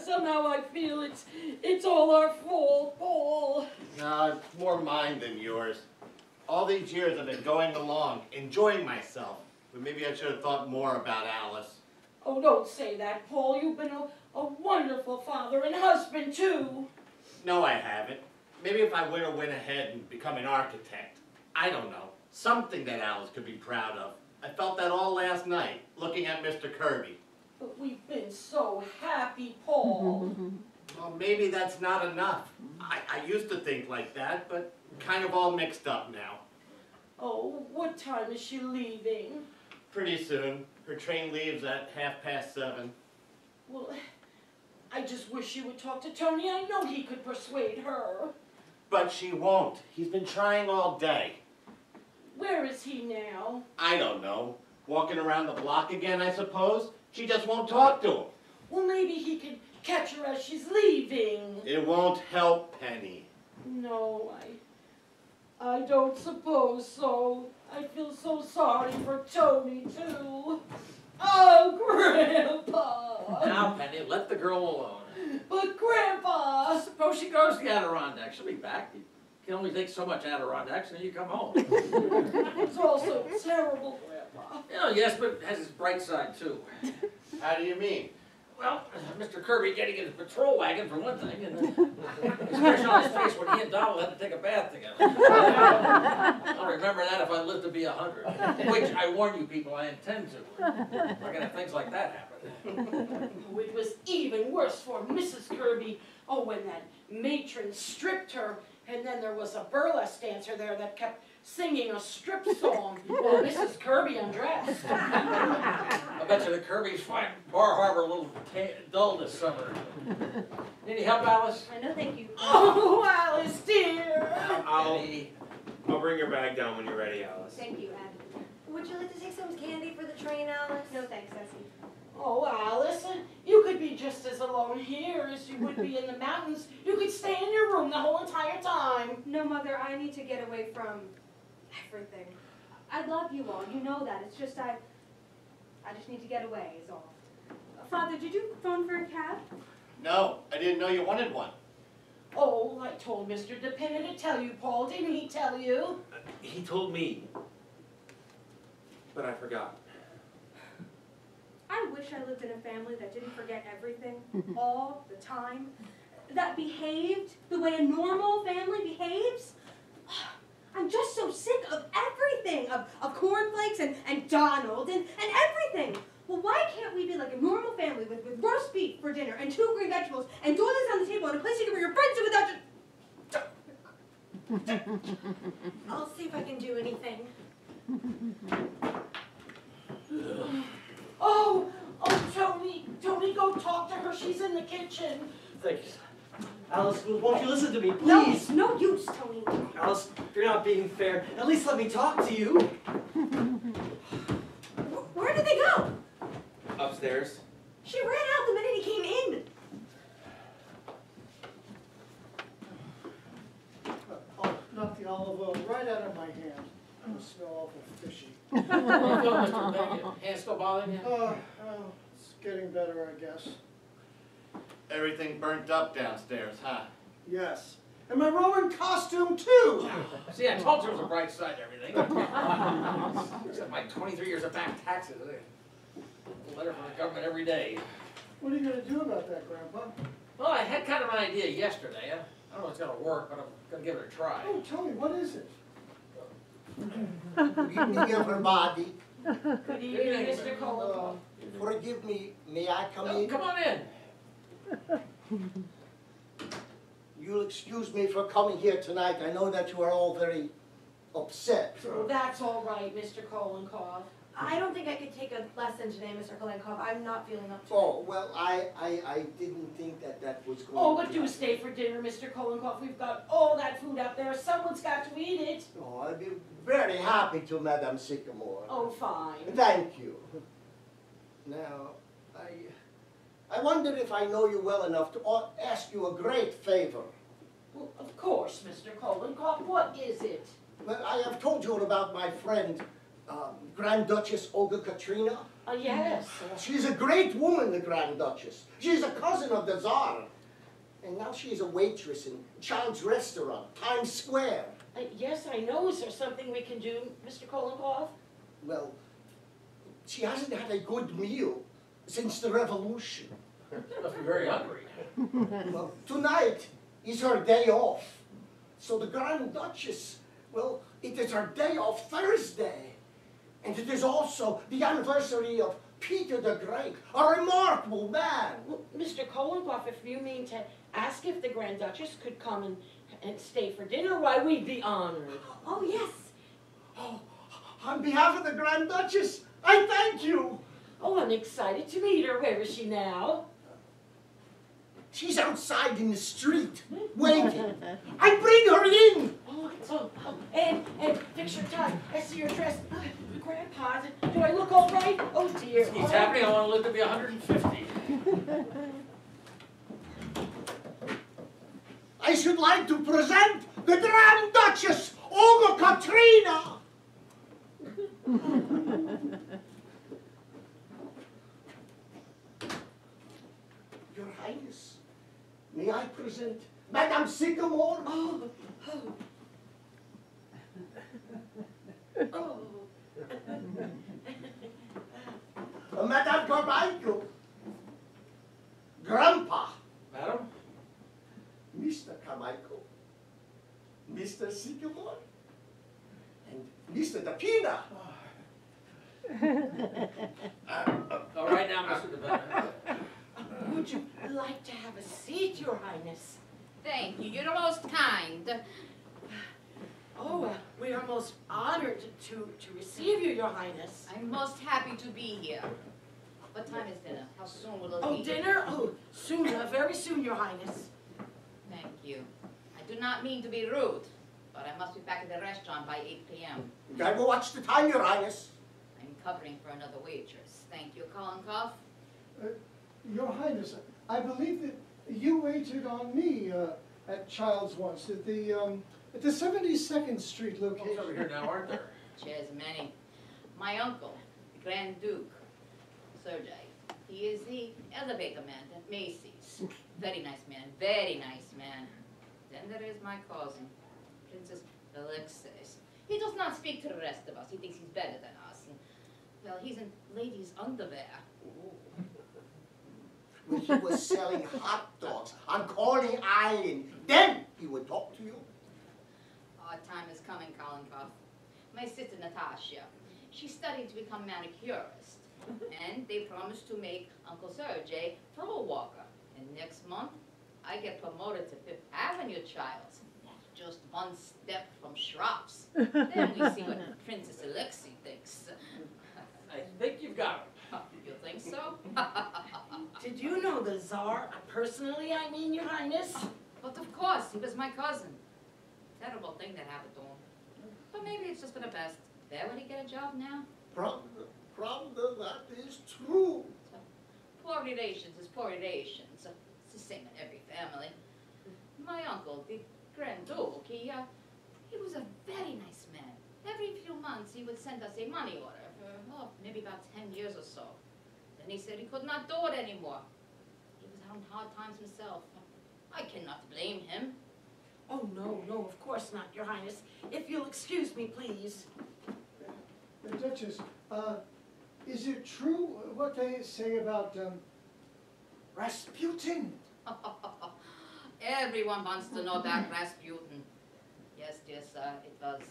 somehow I feel it's all our fault, Paul. No, it's more mine than yours. All these years I've been going along, enjoying myself. But maybe I should have thought more about Alice. Oh, don't say that, Paul. You've been a wonderful father and husband, too. No, I haven't. Maybe if I went ahead and become an architect. I don't know. Something that Alice could be proud of. I felt that all last night, looking at Mr. Kirby. But we've been so happy, Paul. Well, maybe that's not enough. I used to think like that, but kind of all mixed up now. Oh, what time is she leaving? Pretty soon. Her train leaves at 7:30. Well, I just wish she would talk to Tony. I know he could persuade her. But she won't. He's been trying all day. Where is he now? I don't know. Walking around the block again, I suppose? She just won't talk to him. Well, maybe he could catch her as she's leaving. It won't help, Penny. No, I don't suppose so. I feel so sorry for Tony, too. Oh, Grandpa! Now, Penny, let the girl alone. But, Grandpa! Suppose she goes to the Adirondacks. She'll be back. You can only take so much Adirondacks and then you come home. It's all so terrible, Grandpa. Yes, but it has its bright side, too. How do you mean? Well, Mr. Kirby getting in his patrol wagon, for one thing, and then expression on his face when he and Donald had to take a bath together. I'll remember that if I live to be 100, which I warn you people I intend to. We're going to have things like that happen. Oh, it was even worse for Mrs. Kirby. Oh, when that matron stripped her, and then there was a burlesque dancer there that kept singing a strip song while Mrs. Kirby undressed. I bet you the Kirbys find Bar Harbor a little dull this summer. Need any help, Alice? No, thank you. Oh, Alice, dear. I'll bring your bag down when you're ready, Alice. Thank you, Ed. Would you like to take some candy for the train, Alice? No, thanks, Essie. Oh, Alice, you could be just as alone here as you would be in the mountains. You could stay in your room the whole entire time. No, Mother, I need to get away from everything. I love you all, you know that. It's just I just need to get away is all. Father, did you phone for a cab? No, I didn't know you wanted one. Oh, I told Mr. DePinna to tell you, Paul. Didn't he tell you? He told me, but I forgot. I wish I lived in a family that didn't forget everything all the time. That behaved the way a normal family behaves. I'm just so sick of everything, of cornflakes and Donald and everything. Well, why can't we be like a normal family with roast beef for dinner and 2 green vegetables and toilets on the table and a place you can bring your friends to without just... I'll see if I can do anything. Oh, she's in the kitchen. Thank you. Alice, won't you listen to me, No, please? no use, Tony. Alice, you're not being fair. At least let me talk to you. Where did they go? Upstairs. She ran out the minute he came in. Oh, knocked the olive oil right out of my hand. I smell awful fishy. Mr. Bennett, hand still bothering you? Oh, it's getting better, I guess. Everything burnt up downstairs, huh? Yes. And my Roman costume, too! See, I told you it was a bright side to everything. Except my 23 years of back taxes. A letter from the government every day. What are you gonna do about that, Grandpa? Well, I had kind of an idea yesterday. I don't know if it's going to work, but I'm going to give it a try. Oh, tell me, what is it? Good evening, everybody. Good evening, Mr. Kolokoff. Forgive me, may I come Oh, in? come on in. You'll excuse me for coming here tonight. I know that you are all very upset. Well, that's all right, Mr. Kolokoff. I don't think I could take a lesson today, Mr. Kolenkov. I'm not feeling up to it. Oh, well, I didn't think that was going Oh, to but do stay for dinner, Mr. Kolokoff. We've got all that food out there. Someone's got to eat it. Oh, I'd be very happy to, Madame Sycamore. Oh, fine. Thank you. Now, I wonder if I know you well enough to ask you a great favor. Well, of course, Mr. Kolokoff. What is it? Well, I have told you about my friend, Grand Duchess Olga Katrina. Yes. She's a great woman, the Grand Duchess. She's a cousin of the Tsar. And now she's a waitress in Child's Restaurant, Times Square. Yes, I know. Is there something we can do, Mr. Kolokoff? Well, she hasn't had a good meal since the revolution. You must be very hungry. Well, tonight is her day off. So the Grand Duchess, well, it is her day off Thursday. And it is also the anniversary of Peter the Great, a remarkable man. Well, Mr. Kolokoff, if you mean to ask if the Grand Duchess could come and stay for dinner, why, we'd be honored. Oh, yes. Oh, on behalf of the Grand Duchess, I thank you. Oh, I'm excited to meet her. Where is she now? She's outside in the street, waiting. I bring her in. And fix your tie. I see your dress. Grandpa, do I look all right? Oh, dear. He's happening. I want to live to be 150. I should like to present the Grand Duchess, Olga Katrina. Your Highness, may I present Madame Sycamore? Oh. Madame Carmichael. Grandpa. Madam? Mr. Carmichael. Mr. Sycamore. And Mr. DePina. All right now, Mr. DePina. Would you like to have a seat, Your Highness? Thank you. You're most kind. Oh, we are most honored to receive you, Your Highness. I'm most happy to be here. What time is dinner? How soon will it be? Oh, dinner? Oh, soon, very soon, Your Highness. Thank you. I do not mean to be rude, but I must be back at the restaurant by 8 p.m. I will watch the time, Your Highness. I'm covering for another waitress. Thank you, Kolokoff. Your Highness, I believe that you waited on me at Child's once at the 72nd Street location. Over here now, aren't there? Chairs many. My uncle, the Grand Duke, Sergei, he is the elevator man at Macy's. Very nice man, very nice man. Then there is my cousin, Princess Alexis. He does not speak to the rest of us. He thinks he's better than us. And, well, he's in ladies' underwear. When he was selling hot dogs on Coney Island, then he would talk to you. Our time is coming, Kolokoff. My sister Natasha, she's studying to become manicurist. And they promised to make Uncle Sergei floor walker. And next month, I get promoted to Fifth Avenue, Childs. Just one step from Schropp's. Then we see what Princess Alexei thinks. I think you've got him. You think so? Did you know the Tsar? Personally, I mean, Your Highness. But of course, he was my cousin. Terrible thing that happened to him. But maybe it's just for the best. Where would he get a job now? Pravda, that is true. Poor relations is poor relations. It's the same in every family. My uncle, the Grand Duke, he was a very nice man. Every few months he would send us a money order for, maybe about 10 years or so. Then he said he could not do it anymore. He was having hard times himself. I cannot blame him. Oh, no, of course not, Your Highness. If you'll excuse me, please. Duchess, is it true what they say about Rasputin? Everyone wants to know about Rasputin. Yes, dear sir, it was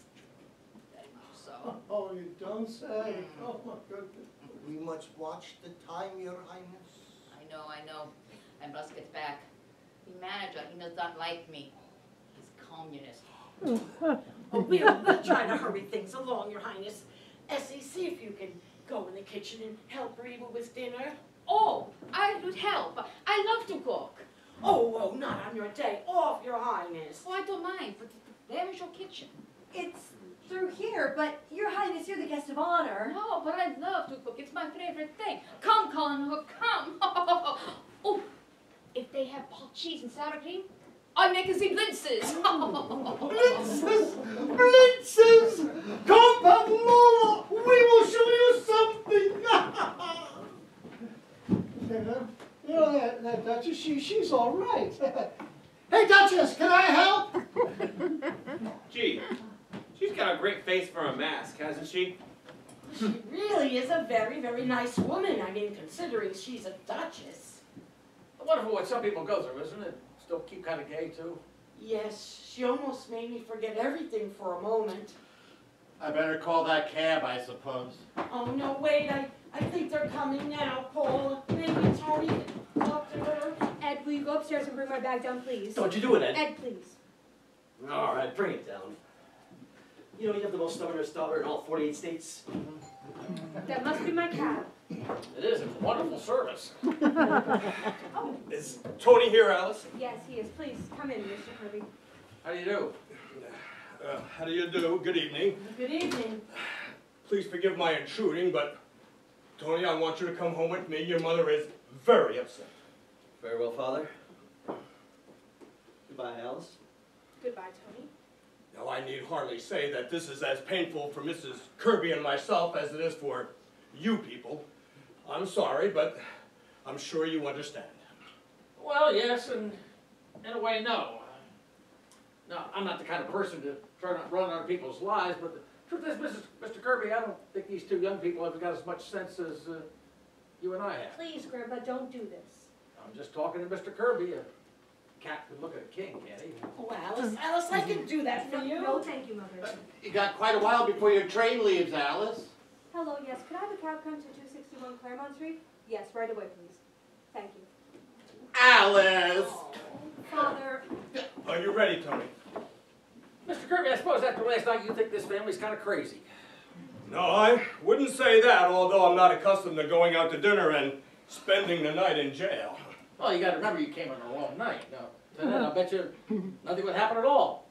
very much so. Oh, you don't say. Oh, my goodness. We must watch the time, Your Highness. I know. I must get back. The manager, he does not like me. He's communist. Oh, we'll try to hurry things along, Your Highness. Essie, see if you can go in the kitchen and help Reba with dinner. Oh, I would help. I love to cook. Oh, not on your day off, Your Highness. Oh, I don't mind, but where is your kitchen? It's through here, but Your Highness, you're the guest of honor. No, but I love to cook. It's my favorite thing. Come, Colin, come. Oh, if they have pot cheese and sour cream, I make the blintzes. Blintzes! Come back, Lola! We will show you something! You know, that Duchess, she's all right. Hey, Duchess, can I help? Gee, she's got a great face for a mask, hasn't she? She really is a very, very nice woman. I mean, considering she's a duchess. Wonderful what some people go through, isn't it? Still keep kind of gay, too. Yes, she almost made me forget everything for a moment. I better call that cab, I suppose. Oh, no, wait, I think they're coming now, Paul. Maybe Tony can talk to her. Ed, will you go upstairs and bring my bag down, please? Don't you do it, Ed. Ed, please. All right, bring it down. You know, you have the most stubbornest daughter in all 48 states. That must be my cab. It is. It's a wonderful service. Oh, Is Tony here, Alice? yes, he is. Please, come in, Mr. Kirby. How do you do? How do you do? Good evening. Good evening. Please forgive my intruding, but Tony, I want you to come home with me. Your mother is very upset. Very well, Father. Goodbye, Alice. Goodbye, Tony. Now, I need hardly say that this is as painful for Mrs. Kirby and myself as it is for you people. I'm sorry, but I'm sure you understand. Well, yes, and in a way, no. No, I'm not the kind of person to try to run other people's lives, but the truth is, Mr. Kirby, I don't think these two young people have got as much sense as you and I have. Please, Grandpa, don't do this. I'm just talking to Mr. Kirby. A cat could look at a king, can't he? Oh, Alice, I can do that for you. No, thank you, Mother. You got quite a while before your train leaves, Alice. Hello, yes, could I have a cab come to 261 Claremont Street? Yes, right away, please. Thank you. Alice! Father. Are you ready, Tony? Mr. Kirby, I suppose after last night you think this family's kind of crazy. No, I wouldn't say that, although I'm not accustomed to going out to dinner and spending the night in jail. Well, you got to remember you came on the wrong night. Now, tonight, I bet you nothing would happen at all.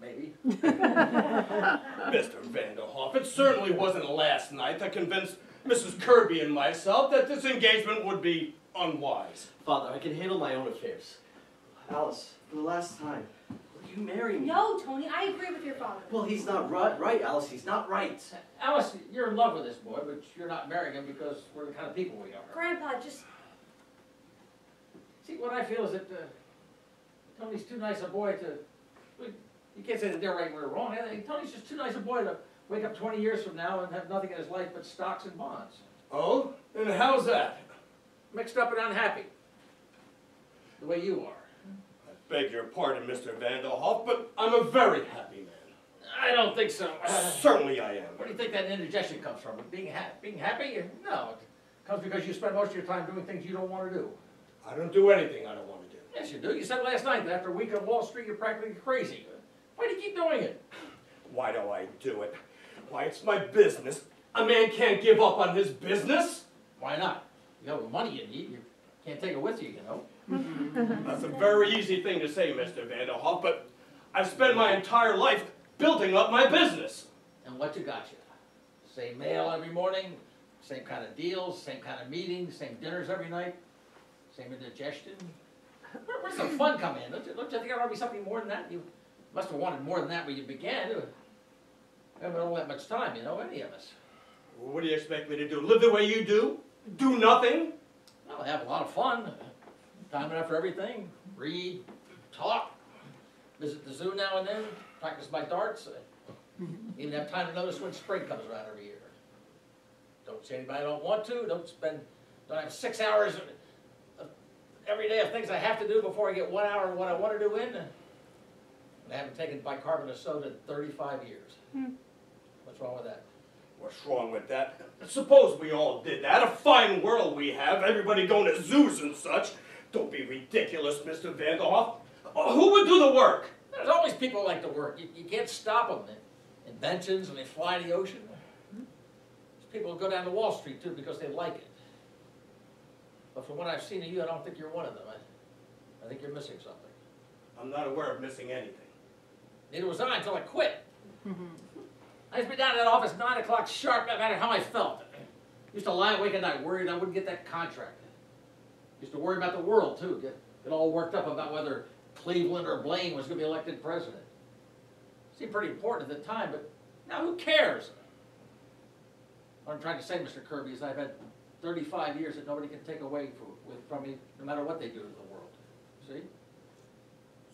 Maybe. Mr. Vanderhoff, it certainly wasn't last night that convinced Mrs. Kirby and myself that this engagement would be unwise. Father, I can handle my own affairs. Alice, for the last time, will you marry me? No, Tony, I agree with your father. Well, he's not right, Alice. He's not right. Alice, you're in love with this boy, but you're not marrying him because we're the kind of people we are. Grandpa, just... See, what I feel is that Tony's too nice a boy to... You can't say that they're right and we're wrong. Tony's just too nice a boy to wake up 20 years from now and have nothing in his life but stocks and bonds. Oh? And how's that? Mixed up and unhappy. The way you are. I beg your pardon, Mr. Vanderhoff, but I'm a very happy man. I don't think so. Certainly I am. Where do you think that indigestion comes from? Being happy? No, it comes because you spend most of your time doing things you don't want to do. I don't do anything I don't want to do. Yes, you do. You said last night that after a week on Wall Street, you're practically crazy. Why do you keep doing it? Why do I do it? Why, it's my business. A man can't give up on his business. Why not? You know the money you need. Can't take it with you, you know. That's a very easy thing to say, Mr. Vanderhoff, but I've spent my entire life building up my business. And what you got you? Same mail every morning, same kind of deals, same kind of meetings, same dinners every night, same indigestion. Where's the fun come in? Don't you think there ought to be something more than that? You must have wanted more than that when you began. We haven't all that much time, you know, any of us. What do you expect me to do? Live the way you do? Do nothing? Well, have a lot of fun. Time enough for everything. Read, talk, visit the zoo now and then, practice my darts. Even have time to notice when spring comes around every year. Don't see anybody I don't want to. Don't have 6 hours every day of things I have to do before I get 1 hour of what I want to do in. And I haven't taken bicarbonate soda in 35 years. What's wrong with that? What's wrong with that? Suppose we all did that. A fine world we have, everybody going to zoos and such. Don't be ridiculous, Mr. Vanderhoff. Who would do the work? There's always people like to work. You can't stop them. Inventions, and they fly the ocean. There's people who go down to Wall Street, too, because they like it. But from what I've seen of you, I don't think you're one of them. I think you're missing something. I'm not aware of missing anything. Neither was I until I quit. I used to be down in that office 9 o'clock sharp, no matter how I felt. Used to lie awake at night worried I wouldn't get that contract. Used to worry about the world, too. Get all worked up about whether Cleveland or Blaine was going to be elected president. Seemed pretty important at the time, but now who cares? What I'm trying to say, Mr. Kirby, is I've had 35 years that nobody can take away from me, no matter what they do to the world. See?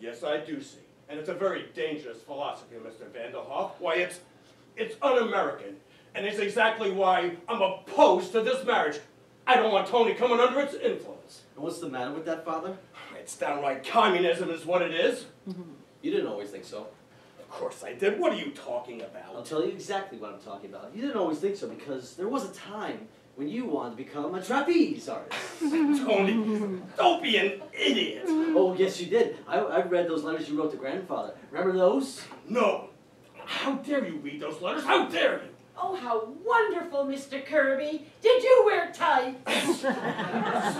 Yes, I do see. And it's a very dangerous philosophy, Mr. Vanderhoff. Why, it's un-American. And it's exactly why I'm opposed to this marriage. I don't want Tony coming under its influence. And what's the matter with that, Father? It's downright communism is what it is. You didn't always think so. Of course I did. What are you talking about? I'll tell you exactly what I'm talking about. You didn't always think so because there was a time when you wanted to become a trapeze artist. Tony, don't be an idiot. Oh, yes, you did. I read those letters you wrote to grandfather. Remember those? No. How dare you read those letters? How dare you? Oh, how wonderful, Mr. Kirby. Did you wear tights?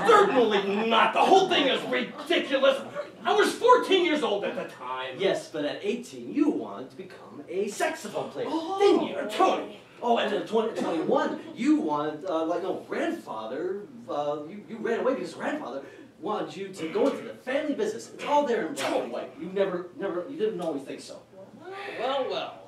Certainly not. The whole thing is ridiculous. I was 14 years old at the time. Yes, but at 18, you wanted to become a saxophone player, didn't you? Tony. Oh, and at 21, you wanted, grandfather, you ran away because grandfather wanted you to go into the family business. It's all there in black and white. You you didn't always think so. Well.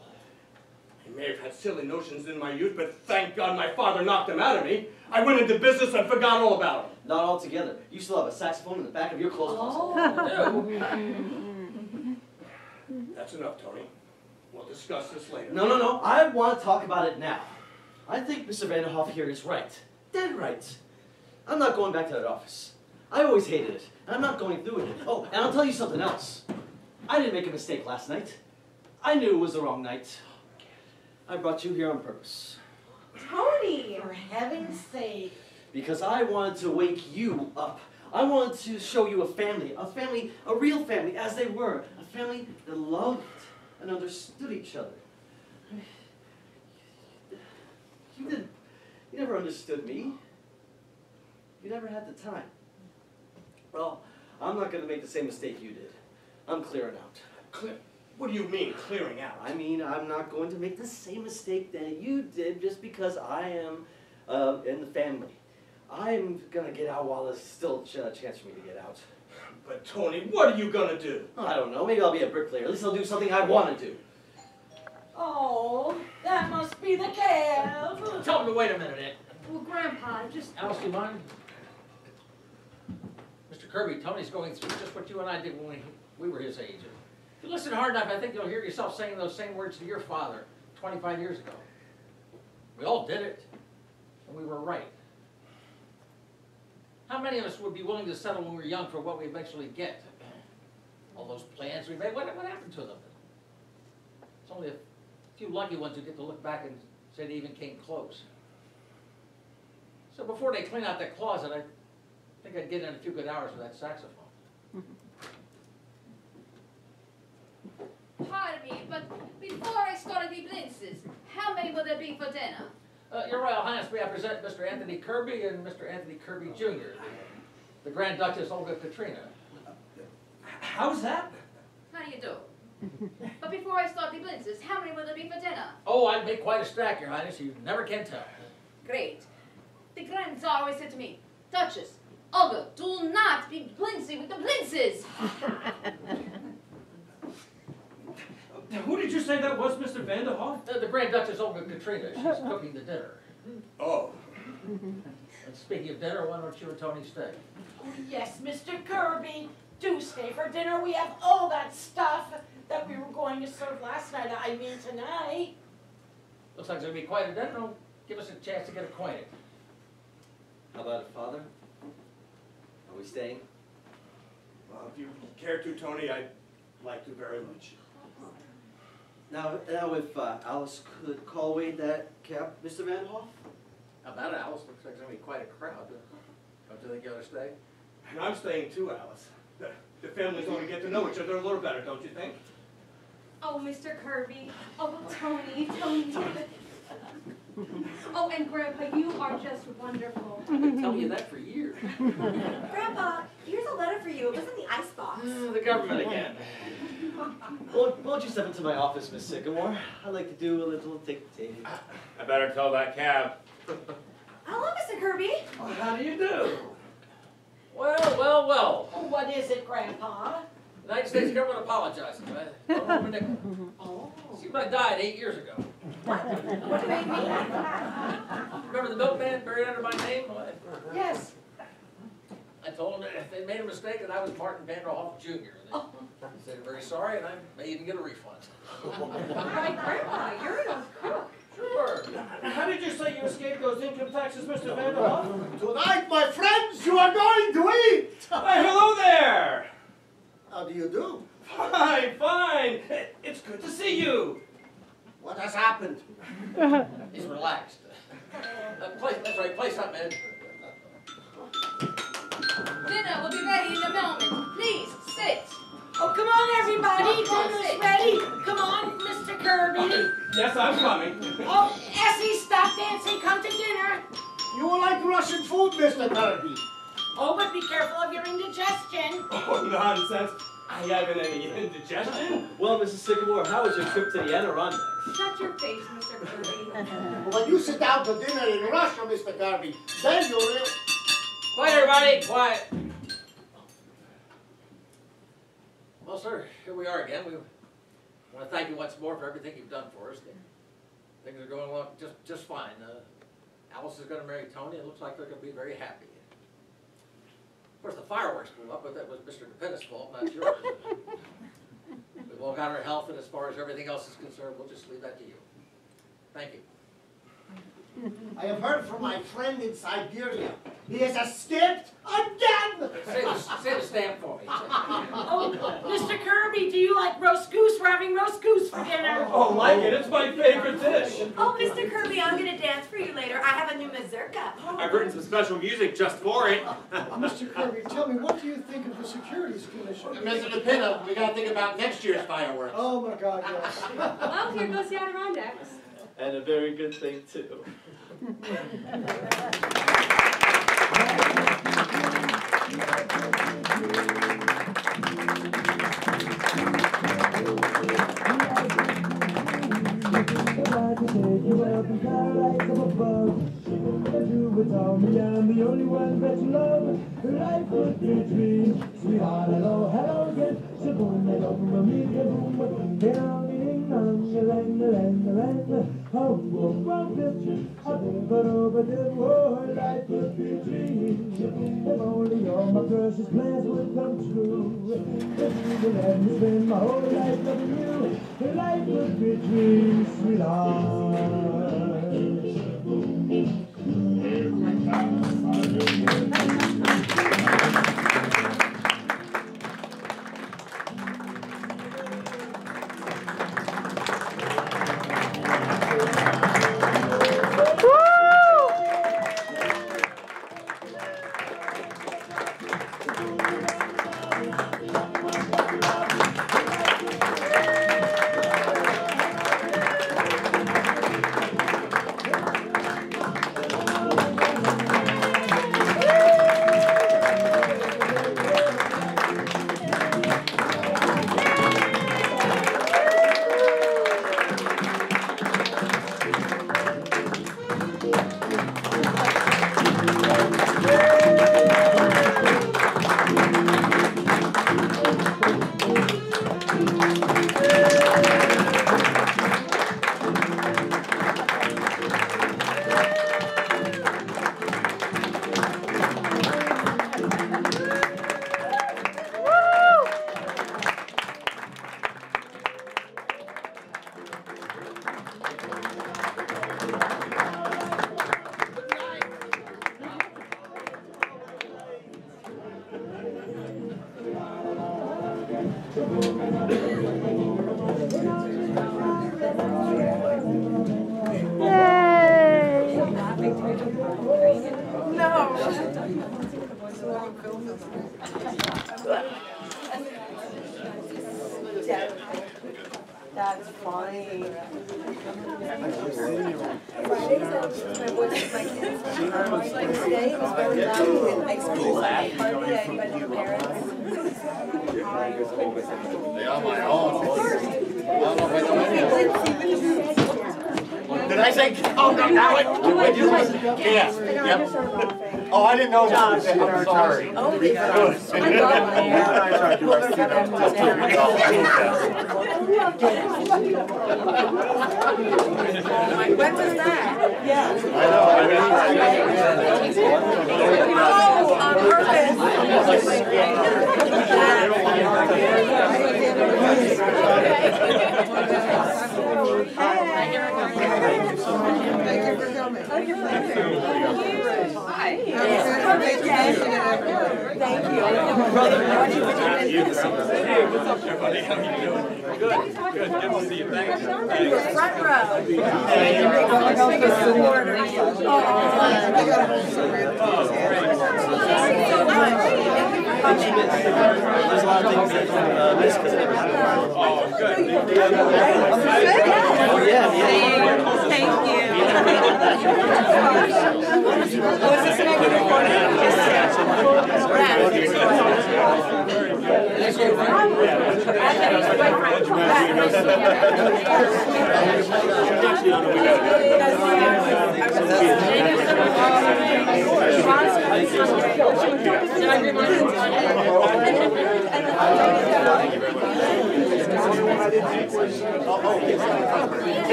I may have had silly notions in my youth, but thank God my father knocked them out of me. I went into business and forgot all about them. Not altogether. You still have a saxophone in the back of your clothes closet. That's enough, Tony. We'll discuss this later. No. I want to talk about it now. I think Mr. Vanderhoff here is right. Dead right. I'm not going back to that office. I always hated it, and I'm not going through with it. Oh, and I'll tell you something else. I didn't make a mistake last night. I knew it was the wrong night. I brought you here on purpose. Tony! For heaven's sake. Because I wanted to wake you up. I wanted to show you a family, a real family, as they were. A family that loved and understood each other. You never understood me. You never had the time. Well, I'm not going to make the same mistake you did. I'm clearing out. What do you mean, clearing out? I mean, I'm not going to make the same mistake that you did just because I am in the family. I'm going to get out while there's still a chance for me to get out. But Tony, what are you going to do? I don't know. Maybe I'll be a bricklayer. At least I'll do something I want to do. Oh, that must be the cab. Tell him to wait a minute, Ed. Well, Grandpa, just... Alice, do you mind? Mr. Kirby, Tony's going through just what you and I did when we were his age. If you listen hard enough, I think you'll hear yourself saying those same words to your father 25 years ago. We all did it, and we were right. How many of us would be willing to settle when we were young for what we eventually get? All those plans we made, what happened to them? It's only a few lucky ones who get to look back and say they even came close. So before they clean out that closet, I think I'd get in a few good hours with that saxophone. Pardon me, but before I start the blintzes, how many will there be for dinner? Your Royal Highness, may I present Mr. Anthony Kirby and Mr. Anthony Kirby Jr., the Grand Duchess Olga Katrina. How's that? How do you do? But before I start the blintzes, how many will there be for dinner? Oh, I'd make quite a stack, Your Highness. You never can tell. Great. The Grand Tsar always said to me, Duchess, Olga, do not be blinzy with the blintzes. Who did you say that was, Mr. Vanderhoff? The Grand Duchess Olga Katrina. She's cooking the dinner. Oh. And speaking of dinner, why don't you and Tony stay? Oh, yes, Mr. Kirby, do stay for dinner. We have all that stuff that we were going to serve last night. I mean tonight. Looks like it's going to be quite a dinner. It'll give us a chance to get acquainted. How about it, Father? Are we staying? Well, if you care to, Tony, I'd like to very much. Now if Alice could call away that cab, Mr. Vanderhoff? How about it, Alice? Looks like it's going to be quite a crowd. Don't you think you ought to stay? And I'm staying too, Alice. The families want to get to know each other a little better, don't you think? Oh, Mr. Kirby. Oh, Tony. Oh, and Grandpa, you are just wonderful. I've been telling you that for years. Grandpa, here's a letter for you. It was in the icebox. The government again. Won't you step into my office, Miss Sycamore? I'd like to do a little dictating. I better tell that cab. Hello, Mr. Kirby. Well, how do you do? Well. Oh, what is it, Grandpa? The United States government apologizes. I don't know a nickel. Oh. Seems I died 8 years ago. What do they mean? Remember the milkman buried under my name? Yes. I told them that if they made a mistake that I was Martin Vanderhoff Jr. They said they're very sorry, and I may even get a refund. Right, Grandpa, you're no crook. Sure. How did you say you escaped those income taxes, Mr. Vanderhoff? Tonight, my friends, you are going to eat! Why, hello there! How do you do? Fine. It's good to see you. What has happened? He's relaxed. That's right, play something, Ed. Dinner will be ready in a moment. Please, sit. Oh, come on, everybody. Dinner's ready. Come on, Mr. Kirby. Yes, I'm coming. Oh, Essie, stop dancing. Come to dinner. You will like Russian food, Mr. Kirby. Oh, but be careful of your indigestion. Oh, nonsense. I haven't any indigestion. Well, Mrs. Sycamore, how was your trip to the Adirondacks? Shut your face, Mr. Kirby. When you sit down to dinner in Russia, Mr. Kirby, then you'll really... Quiet, everybody, quiet. Well, sir, here we are again. We want to thank you once more for everything you've done for us. Things are going along just fine. Alice is going to marry Tony. It looks like they're going to be very happy. Of course, the fireworks blew up, but that was Mr. DePinna's fault, not yours. We've all got our health, and as far as everything else is concerned, we'll just leave that to you. Thank you. I have heard from my friend in Siberia. He has escaped again! Say the stamp for me. Oh, Mr. Kirby, do you like roast goose? We're having roast goose for dinner. Oh, like it. It's my favorite dish. Oh, Mr. Kirby, I'm going to dance for you later. I have a new mazurka. I've written some special music just for it. Mr. Kirby, tell me, what do you think of the Securities Commission? Mr. DePinna, we gotta think about next year's fireworks. Oh my God, yes. Well, here goes the Adirondacks. And a very good thing, too. I'm the only one that you love. Life would be a dream. Sweetheart, hello, hello again. Shaboom, hello, me, kaboom. Ding dong, lang, lang, lang. Home, boom, boom, bitch. But over the world, life would be a dream. If only all my precious plans would come true. If you would let me spend my whole life loving you, life would be a dream, sweetheart. That's funny. Today was very loud in high school. Hardly anybody knew parents. They are my own. I don't know if I know any of them. Did I say, oh, no, now it? Yes, yep. Oh, I didn't know that. I'm sorry. Oh, Good. When was that? Yeah. Oh, on Thank you. Brother, hey, what's up, everybody? How you doing? Good, good to see you. Thanks. You were front row. There's a lot of things that miss because it never happened. Oh, good. Yeah. Thank you. Was this negative Thank you so much for coming.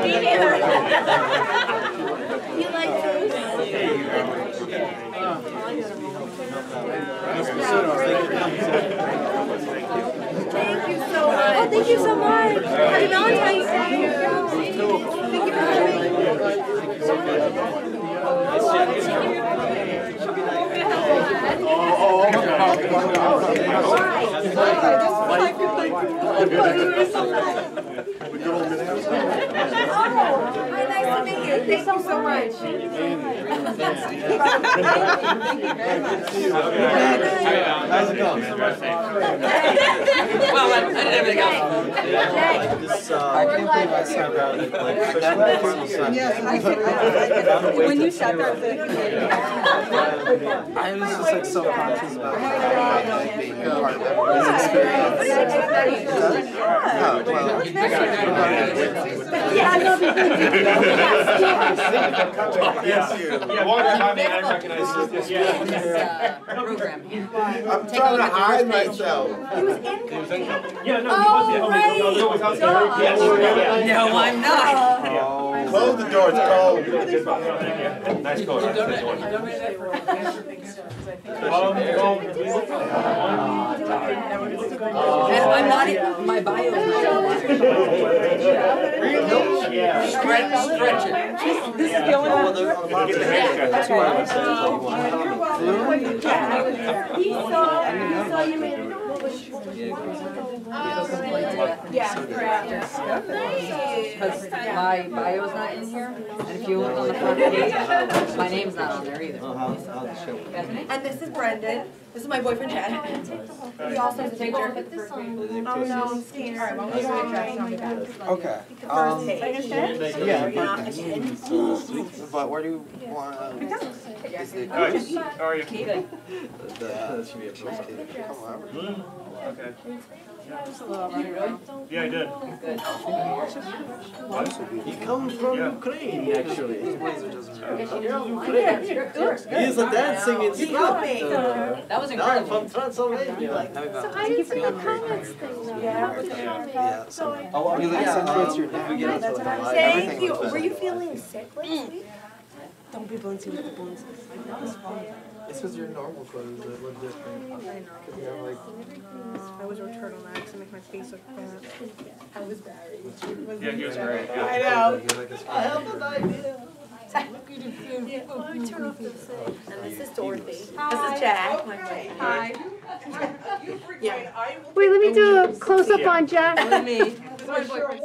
Me neither. You like food? Thank you so much. Oh, thank you so much. Happy Valentine's Day. Thank you for nice to meet you. Thank you so much. How's it going, man? Well, I did everything else. I can't believe I sat down and like, especially the final side. When you sat there, I was just like so conscious about being a part of this yeah, I love you. Yes. Yeah, one time I recognize this program here. I'm trying to hide myself. He was in. Yeah, no, Oh, right. No, I'm not. Close the door, it's cold. Nice coat. I'm not in my bio. Stretch it. This is going on. That's why I would say that you want to He saw you made it. Because my bio's not in here, and if you look on the front page, my name's not on there either. And this is Brendan. This is my boyfriend Chad. He also has a picture. Oh no, I'm scared. All right, well, we're going to Okay. Yeah. But where do you want to? How are you? That should be a post. Okay. Yeah, I did. You come from Ukraine, actually. He is a dancing instructor. That was incredible. From Transylvania. So I didn't see a comments thing though. Yeah. So I. You like what's your name? Thank you. Were you feeling sick last week? Don't be bouncy with the bones. It's because your normal clothes that look different. I know. You have like. I was wearing turtlenecks to make my face look fat. I was Barry. Yeah, he was great. I know. I have an idea. And this is Dorothy. This is Jack. Hi. Yeah. Wait, let me do a close up on Jack. Me. This is my boyfriend.